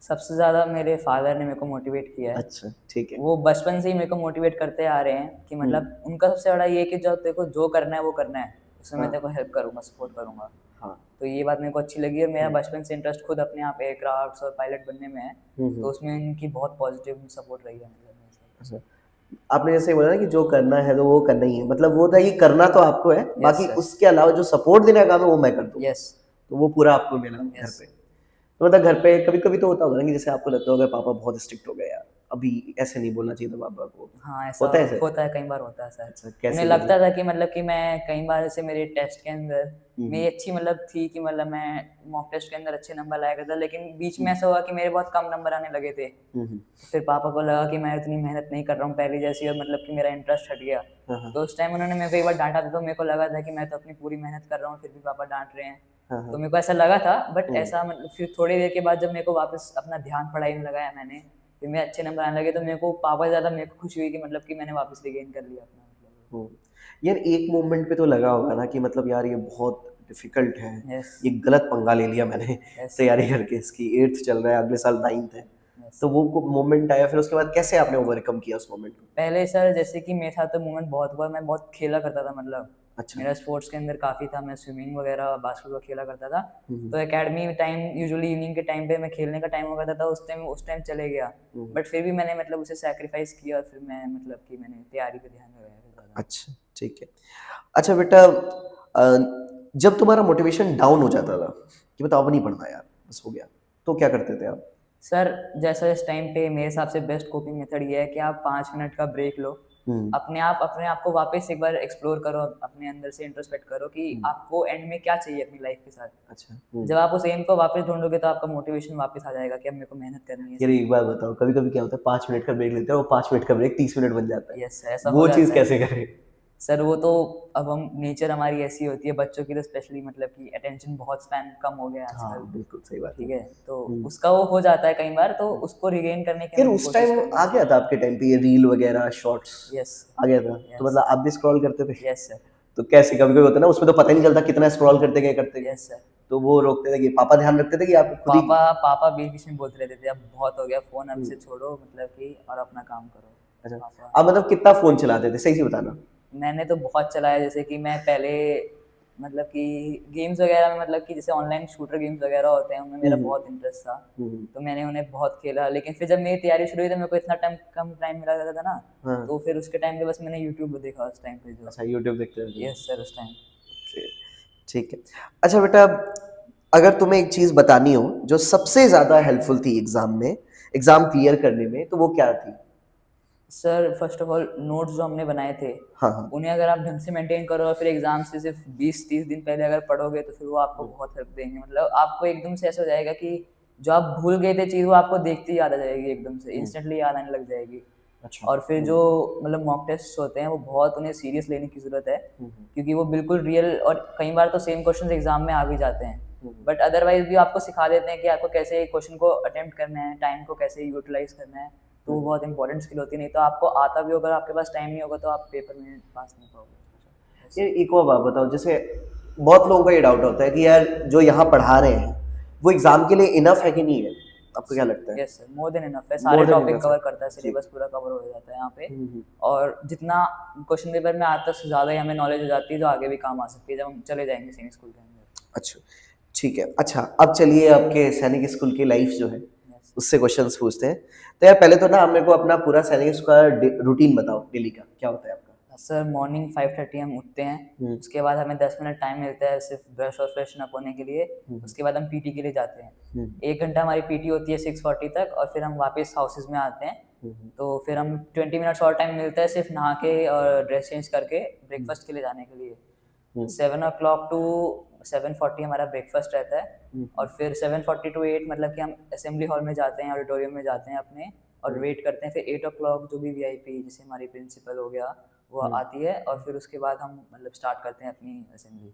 सबसे ज़्यादा मेरे फादर ने मेरे को मोटिवेट किया है। अच्छा, ठीक है। वो बचपन से ही मेरे को मोटिवेट करते आ रहे हैं कि मतलब उनका सबसे बड़ा ये है कि जो तेरे को जो करना है वो करना है, उसमें मैं हाँ। तेरे को हेल्प करूँगा, सपोर्ट करूँगा। हाँ। तो ये बात मेरे को अच्छी लगी और मेरा बचपन से इंटरेस्ट खुद अपने आप एयरक्राफ्ट्स और पायलट बनने में है, तो उसमें इनकी बहुत पॉजिटिव सपोर्ट रही है मतलब मेरे साथ। अच्छा, आपने जैसे बोला ना कि जो करना है तो वो करना ही है, मतलब वो था ये करना तो आपको है, बाकी sir. उसके अलावा जो सपोर्ट देने का काम है वो मैं कर दूंगा। यस तो वो पूरा आपको मिला घर Yes. पे। तो मतलब घर पे कभी कभी तो होता होगा ना कि जैसे आपको लगता होगा पापा बहुत स्ट्रिक्ट हो गए यार, अभी ऐसे नहीं बोलना चाहिए था पापा को, हाँ, ऐसा होता है ऐसे? होता है, कई बार होता है सर। अच्छा, कैसे उन्हें कैसे? लगता था कि मतलब कि मैं कई बार ऐसे मेरे टेस्ट के अंदर मेरी अच्छी मतलब थी कि मतलब मैं मॉक टेस्ट के अंदर अच्छे नंबर लाया करता, लेकिन बीच में ऐसा हुआ कि मेरे बहुत कम नंबर आने लगे थे। फिर पापा को लगा कि मैं इतनी मेहनत नहीं कर रहा हूँ पहले जैसी और मतलब कि मेरा इंटरेस्ट हट गया। हाँ, तो उस टाइम उन्होंने मेरे को एक बार डांटा था, तो मेरे को लगा था कि मैं तो अपनी पूरी मेहनत कर रहा हूँ फिर भी पापा डांट रहे हैं। हाँ, तो हाँ। मेरे को ऐसा लगा था, बट ऐसा मतलब फिर थोड़ी देर के बाद जब मेरे को वापस अपना ध्यान पढ़ाई में लगाया मैंने, फिर मेरे अच्छे नंबर आने लगे, तो मेरे को पापा ज़्यादा मेरे को खुशी हुई कि मतलब कि मैंने वापस रिगेन कर लिया अपना मतलब। हम्म। यार एक मोमेंट पे तो लगा होगा ना कि मतलब यार ये बहुत डिफिकल्ट है, यस ये गलत पंगा ले लिया मैंने यस तैयारी करके, इसकी 8th चल रहा है, अगले साल 9th है, यस। तो वो मोमेंट आया, फिर उसके बाद कैसे आपने ओवरकम किया उस मोमेंट को? पहले सर जैसे कि मेरे साथ तो मूवमेंट बहुत हुआ, मैं बहुत खेला करता था मतलब अच्छा। मेरा स्पोर्ट्स के अंदर काफ़ी था, मैं स्विमिंग वगैरह बास्केटबॉल खेला करता था। हम्म। तो एकेडमी टाइम यूजुअली इवनिंग के टाइम पे मैं खेलने का टाइम हो गया था, उस टाइम चले गया, बट फिर भी मैंने मतलब उसे सैक्रिफाइस किया और फिर मैं मतलब कि मैंने तैयारी पे ध्यान लगाया था ज़्यादा। अच्छा, ठीक है। अच्छा बेटा, जब तुम्हारा मोटिवेशन डाउन हो जाता था कि मतलब अब नहीं पढ़ना यार, बस हो गया, तो क्या करते थे आप? सर जैसा इस टाइम पे मेरे हिसाब से बेस्ट कोपिंग मेथड ये है कि आप 5 मिनट का ब्रेक लो, अपने आप को वापस एक बार एक्सप्लोर करो, अपने अंदर से इंट्रोस्पेक्ट करो कि आपको एंड में क्या चाहिए अपनी लाइफ के साथ। अच्छा। जब आप उस एम को वापस ढूंढोगे तो आपका मोटिवेशन वापस आ जाएगा कि अब मेरे को मेहनत करनी है। यार एक बात बताओ, कभी कभी क्या होता है 5 मिनट का ब्रेक लेते हैं और 5 मिनट का ब्रेक 30 मिनट बन जाता है, यस ऐसा हो वो चीज़ जाता है कैसे करें? सर। वो तो अब हम नेचर हमारी ऐसी होती है बच्चों की, तो स्पेशली मतलब कि अटेंशन बहुत स्पैन कम हो गया है हाँ आजकल। बिल्कुल सही बात ठीक है। है, तो उसका वो हो जाता है कई बार, तो उसको रिगेन करने की यार हमें उस कोशिश टाइम करनी आ गया था आपके टाइम पे ये रील वगैरह शॉर्ट्स यस आ गया था, तो यस मतलब आप भी स्क्रॉल करते थे? यस सर तो कैसे, कभी कभी होता है ना उसमें तो पता ही नहीं चलता कितना स्क्रॉल करते गए करते गए, यस सर। तो वो रोकते थे कि पापा ध्यान रखते थे कि आप खुद ही? पापा पापा बीच बीच में बोलते रहते थे अब बहुत हो गया फोन, अब इसे छोड़ो मतलब कि और अपना काम करो। अच्छा, पापा आप मतलब कितना फोन चलाते थे, सही से बताना? मैंने तो बहुत चलाया, जैसे कि मैं पहले मतलब कि गेम्स वगैरह में मतलब कि जैसे ऑनलाइन शूटर गेम्स वगैरह होते हैं उनमें मेरा बहुत इंटरेस्ट था, तो मैंने उन्हें बहुत खेला, लेकिन फिर जब मेरी तैयारी शुरू हुई तो मेरे को इतना कम टाइम मिला करता था ना, हाँ। तो फिर उसके टाइम पे बस मैंने यूट्यूब देखा उस टाइम पे जो। अच्छा, यूट्यूब देखते थे? यस सर उस टाइम। ठीक है। अच्छा बेटा, अगर तुम्हें एक चीज बतानी हो जो सबसे ज्यादा हेल्पफुल थी एग्जाम में, एग्जाम क्लियर करने में, तो वो क्या थी? Sir first of all notes जो हमने बनाए थे हाँ हाँ। उन्हें अगर आप ढंग से मेंटेन करो और फिर एग्जाम से सिर्फ 20-30 दिन पहले अगर पढ़ोगे तो फिर वो आपको बहुत हेल्प देंगे, मतलब आपको एकदम से ऐसा हो जाएगा कि जो आप भूल गए थे चीज़ वो आपको देखते ही याद आ जाएगी, एकदम से इंस्टेंटली याद आने लग जाएगी। अच्छा। और फिर जो मतलब मॉक टेस्ट होते हैं वो बहुत उन्हें सीरियस लेने की ज़रूरत है, क्योंकि वो बिल्कुल रियल, और कई बार तो सेम क्वेश्चन एग्जाम में आ भी जाते हैं, बट अदरवाइज भी आपको सिखा देते हैं कि आपको कैसे क्वेश्चन को अटेम्प्ट करना है, टाइम को कैसे यूटिलाइज करना है, तो वो बहुत इंपॉर्टेंट स्किल होती है, नहीं तो आपको आता भी होगा आपके पास टाइम नहीं होगा तो आप पेपर में पास नहीं पाओगे। ये एक और बात बताओ, जैसे बहुत लोगों का ये डाउट होता है कि यार जो यहाँ पढ़ा रहे हैं वो एग्जाम के लिए इनफ है कि नहीं है, आपको क्या लगता है? Yes sir more than enough है, More सारे than टॉपिक enough है। कवर करता है, जी। सिलेबस पूरा कवर हो जाता है यहाँ पे, और जितना क्वेश्चन पेपर में आता है उससे ज़्यादा ही हमें नॉलेज हो जाती है जो आगे भी काम आ सकती है जब हम चले जाएंगे सैनिक स्कूल के अंदर। अच्छा, ठीक है। अच्छा, अब चलिए आपके सैनिक स्कूल की लाइफ जो है यस उससे क्वेश्चंस पूछते हैं। तो यार पहले तो ना आप मेरे को अपना पूरा सैनिक स्कूल का रूटीन बताओ, डेली का क्या होता है आपका? सर मॉर्निंग 5:30 हम उठते हैं, उसके बाद हमें 10 मिनट टाइम मिलता है सिर्फ ब्रश और फ्रेशन अप होने के लिए, उसके बाद हम पीटी के लिए जाते हैं, 1 घंटा हमारी पीटी होती है 6:40 तक, और फिर हम वापस हाउसेज में आते हैं, तो फिर हम 20 मिनट्स और टाइम मिलता है सिर्फ नहा के और ड्रेस चेंज करके ब्रेकफास्ट के लिए जाने के लिए। 7 o'clock to 7:40 हमारा ब्रेकफास्ट रहता है, और फिर 7:40 to 8 मतलब कि हम असेंबली हॉल में जाते हैं, ऑडिटोरियम में जाते हैं अपने, और वेट करते हैं। फिर 8 o'clock जो भी वीआईपी जैसे हमारी प्रिंसिपल हो गया वो आती है, और फिर उसके बाद हम मतलब स्टार्ट करते हैं अपनी असेंबली।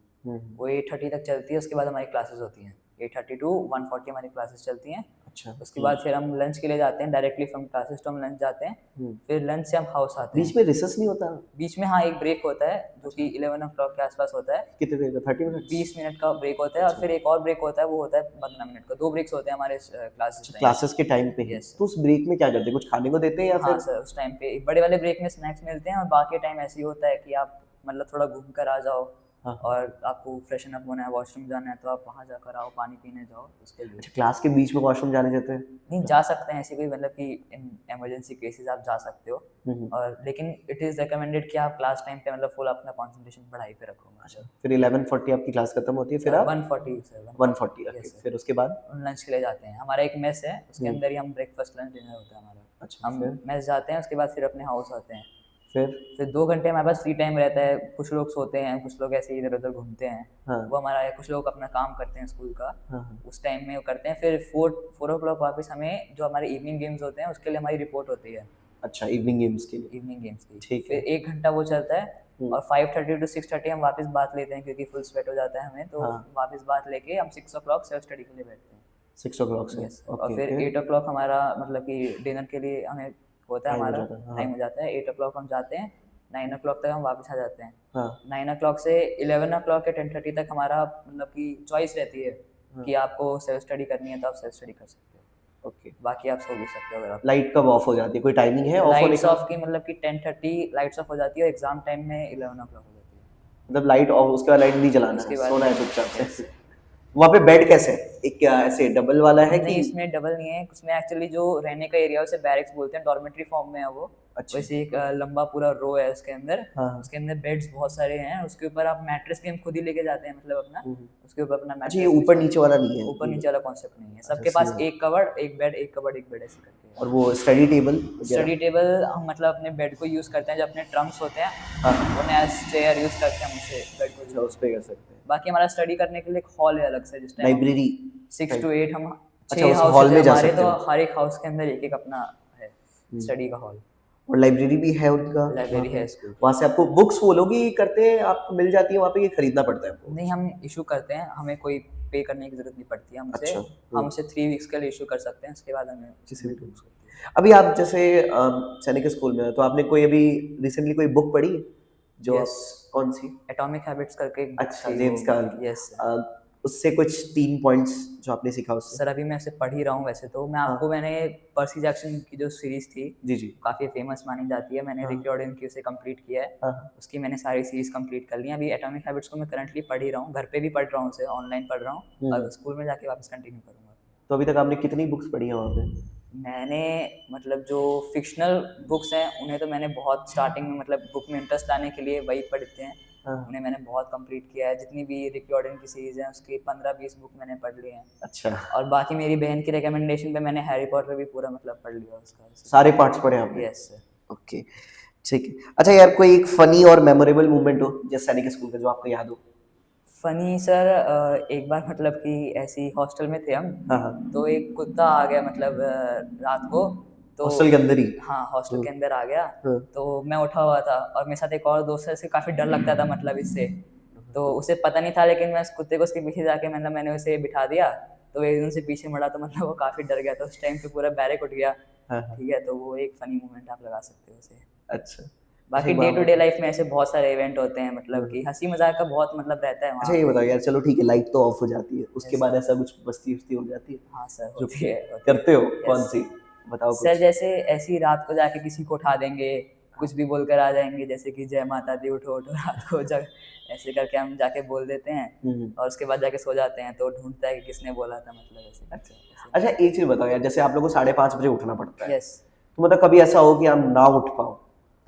वो 8:30 तक चलती है। उसके बाद हमारी क्लासेस होती हैं 8:30 to 1:40 हमारी क्लासेस चलती हैं। अच्छा। उसके बाद फिर हम लंच के लिए जाते हैं, डायरेक्टली फ्रॉम क्लासेस तो हम लंच जाते हैं। फिर लंच से हम हाउस आते हैं। बीच में रिसेस नहीं होता? बीच में हाँ एक ब्रेक होता है जो कि 11 o'clock के आसपास होता है। कितने देर का? 30 मिनट? 20 मिनट का ब्रेक होता है, और फिर एक और ब्रेक होता है, वो होता है 15 मिनट का। 2 ब्रेक्स होते हैं हमारे क्लासेस क्लासेस के टाइम पे ही? Yes. तो उस ब्रेक में क्या करते हैं? कुछ खाने को देते हैं या हाँ फिर? सर, उस टाइम पे बड़े वाले ब्रेक में स्नैक्स मिलते हैं, और बाकी टाइम ऐसे ही होता है कि आप मतलब थोड़ा घूम कर आ जाओ। हाँ। और आपको फ्रेशन अप होना है, वॉशरूम जाना है, तो आप वहाँ जाकर आओ, पानी पीने जाओ उसके लिए। अच्छा, क्लास के बीच में वॉशरूम जाने देते हैं? नहीं, जा सकते हैं, ऐसी कोई मतलब कि इन इमरजेंसी केसेस आप जा सकते हो। और लेकिन इट इज़ रिकमेंडेड कि आप क्लास टाइम पे मतलब फुल अपना कंसंट्रेशन पढ़ाई पे रखो। अच्छा, फिर 11:40 आपकी क्लास खत्म होती है, फिर आप 1:40 सर, 1:40 Yes, sir. फिर उसके बाद? लंच के लिए जाते हैं। हमारा एक मेस है, उसके अंदर ही हम ब्रेकफास्ट लंच डिनर होता है हमारा। अच्छा, हम फिर? मेस जाते हैं, उसके बाद फिर अपने हाउस आते हैं। फिर? 2 घंटे हमारे पास फ्री टाइम रहता है। कुछ लोग सोते हैं, कुछ लोग ऐसे ही इधर-उधर घूमते हैं। हाँ। वो हमारा कुछ लोग अपना काम करते हैं स्कूल का, हाँ। उस टाइम में वो करते हैं। फिर 4 o'clock वापस हमें जो हमारे इवनिंग गेम्स होते हैं उसके लिए हमारी रिपोर्ट होती है। अच्छा, इवनिंग गेम्स के लिए? इवनिंग गेम्स की ठीक है। फिर 1 घंटा वो चलता है, और 5:30 to 6:30 हम वापस बात लेते हैं, क्योंकि फुल स्वेट हो जाता है हमें। तो हाँ। वापस बात लेके हम 6 o'clock सेल्फ स्टडी के लिए बैठते हैं। 6 o'clock से? Yes, और ओके, फिर 8 o'clock हमारा मतलब कि डिनर के लिए हमें होता है, टाइम हो हमारा जाता है, हाँ। टाइम हो जाता है। 8 o'clock हम जाते हैं, 9 o'clock तक हम वापस आ जाते हैं। हाँ। 9 o'clock से 11 o'clock या 10:30 तक हमारा मतलब कि चॉइस रहती है कि आपको सेल्फ स्टडी करनी है तो आप सेल्फ स्टडी कर सकते हो। ओके। बाकी आप सो भी सकते हो अगर आप। लाइट कब ऑफ हो जाती है? कोई टाइमिंग है ऑफ होने लाइट्स का? ऑफ की मतलब कि 10:30 लाइट्स ऑफ हो जाती है, और एग्जाम टाइम में 11 o'clock हो जाती है। मतलब लाइट ऑफ, उसके बाद लाइट नहीं जलाना उसके है, बाद सोना है चुपचाप से। वहाँ पे बेड कैसे है? एक क्या ऐसे डबल वाला है नहीं, कि? इसमें डबल नहीं है। उसमें एक्चुअली जो रहने का एरिया है उसे बैरिक्स बोलते हैं, डॉर्मेट्री फॉर्म में है वो। अच्छा। वैसे एक लंबा पूरा रो है उसके अंदर। हाँ। उसके अंदर बेड्स बहुत सारे हैं, उसके ऊपर आप मैट्रेस भी हम खुद ही लेके जाते हैं, मतलब अपना उसके ऊपर अपना अच्छा, मैट्रेस। ये ऊपर नीचे वाला नहीं है? ऊपर नीचे वाला कॉन्सेप्ट नहीं है, सबके अच्छा, पास सीधा। एक कबर्ड एक बेड, एक कबर्ड एक बेड ऐसे करके। और वो स्टडी टेबल? स्टडी टेबल हम मतलब अपने बेड को यूज़ करते हैं, जो अपने ट्रंक्स होते हैं हाँ। उन्हें एज चेयर यूज़ करते हैं, उनसे बेड को अच्छा, उस पे कर सकते हैं। बाकी हमारा स्टडी करने के लिए एक हॉल है अलग से, जिस टाइम लाइब्रेरी? 6 to 8 हम अच्छा, उस हाउस हॉल में जा हमारे, सकते तो हो? हर एक हाउस के अंदर एक एक अपना है स्टडी का हॉल। और लाइब्रेरी भी है उनका? लाइब्रेरी है स्कूल। वहाँ से आपको बुक्स वो लोग ही करते हैं, आपको मिल जाती है वहाँ पे, ये खरीदना पड़ता है आपको? नहीं, हम इशू करते हैं, हमें कोई पे करने की जरूरत नहीं पड़ती है हमसे। अच्छा। हम उसे 3 वीक्स के लिए इशू कर सकते हैं, उसके बाद हमें किसी भी बुक्स अभी आप जैसे सैनिक स्कूल में हो, तो आपने कोई अभी रिसेंटली कोई बुक पढ़ी है? जो Yes. कौन सी? एटॉमिक हैबिट्स करके एक book अच्छा, थी जेम्स वो। कार्ल। Yes, उससे कुछ 3 पॉइंट्स जो आपने सीखा उससे? सर अभी मैं इसे पढ़ ही रहा हूँ वैसे तो। मैं आपको मैंने पर्सी जैक्सन की जो सीरीज थी, जी जी। काफ़ी फेमस मानी जाती है, मैंने रिक रिओर्डन की उसे कंप्लीट किया है। हाँ। उसकी मैंने सारी सीरीज कंप्लीट कर ली है। अभी एटॉमिक हैबिट्स को मैं करंटली पढ़ ही रहा हूँ, घर पे भी पढ़ रहा हूँ उसे, ऑनलाइन पढ़ रहा हूँ, और स्कूल में जाके वापस कंटिन्यू करूँगा। तो अभी तक आपने कितनी बुक्स पढ़ी हैं वहाँ पे? मैंने मतलब जो फिक्शनल बुक्स हैं उन्हें तो मैंने बहुत स्टार्टिंग में मतलब बुक में इंटरेस्ट लाने के लिए वही पढ़ते हैं, उन्हें मैंने बहुत कंप्लीट किया है। जितनी भी रिक रिओर्डन की सीरीज है उसकी 15-20 बुक मैंने पढ़ ली हैं। अच्छा। और बाकी मेरी बहन की रिकमेंडेशन पे मैंने हैरी पॉटर भी पूरा मतलब पढ़ लिया उसका। सारे पार्ट्स पढ़े आपने? Yes sir. ओके, ठीक है। अच्छा यार, कोई एक फनी और मेमोरेबल मोमेंट हो जैसे सैनिक स्कूल का, जो आपको याद हो? फनी सर, एक बार मतलब कि ऐसी हॉस्टल में थे हम, हाँ। तो एक कुत्ता आ गया मतलब रात को, तो हॉस्टल के अंदर ही? हाँ हॉस्टल के अंदर आ गया। हाँ। तो मैं उठा हुआ था और मेरे साथ एक और दोस्त है, उसे काफ़ी डर लगता था मतलब इससे, तो उसे पता नहीं था, लेकिन मैं उस कुत्ते को उसके पीछे जाके मतलब मैंने उसे बिठा दिया, तो एकदम से पीछे मुड़ा तो मतलब वो काफ़ी डर गया था। उस टाइम पे पूरा बैरिक उठ गया। हाँ। ठीक है, तो वो एक फ़नी मोमेंट आप लगा सकते हो उसे। अच्छा। बाकी डे टू डे लाइफ में ऐसे बहुत सारे इवेंट होते हैं, मतलब कि हंसी मजाक का बहुत मतलब रहता है अच्छा वहाँ ये पे। बताओ यार, चलो ठीक है, लाइट तो ऑफ हो जाती है, उसके बाद ऐसा कुछ मस्ती उस्ती हो जाती है? हाँ सर, जो होती है। करते हो? कौन सी बताओ सर कुछ। जैसे ऐसी रात को जाके किसी को उठा देंगे, कुछ भी बोलकर आ जाएंगे, जैसे कि जय माता दी, उठो उठो रात को जग, ऐसे करके हम जाके बोल देते हैं, और उसके बाद जाके सो जाते हैं, तो ढूंढता है कि किसने बोला था, मतलब ऐसे। अच्छा एक चीज बताओ यार, जैसे आप लोगों को 5:30 बजे उठना पड़ता है, यस, तो मतलब कभी ऐसा हो कि आप ना उठ पाओ?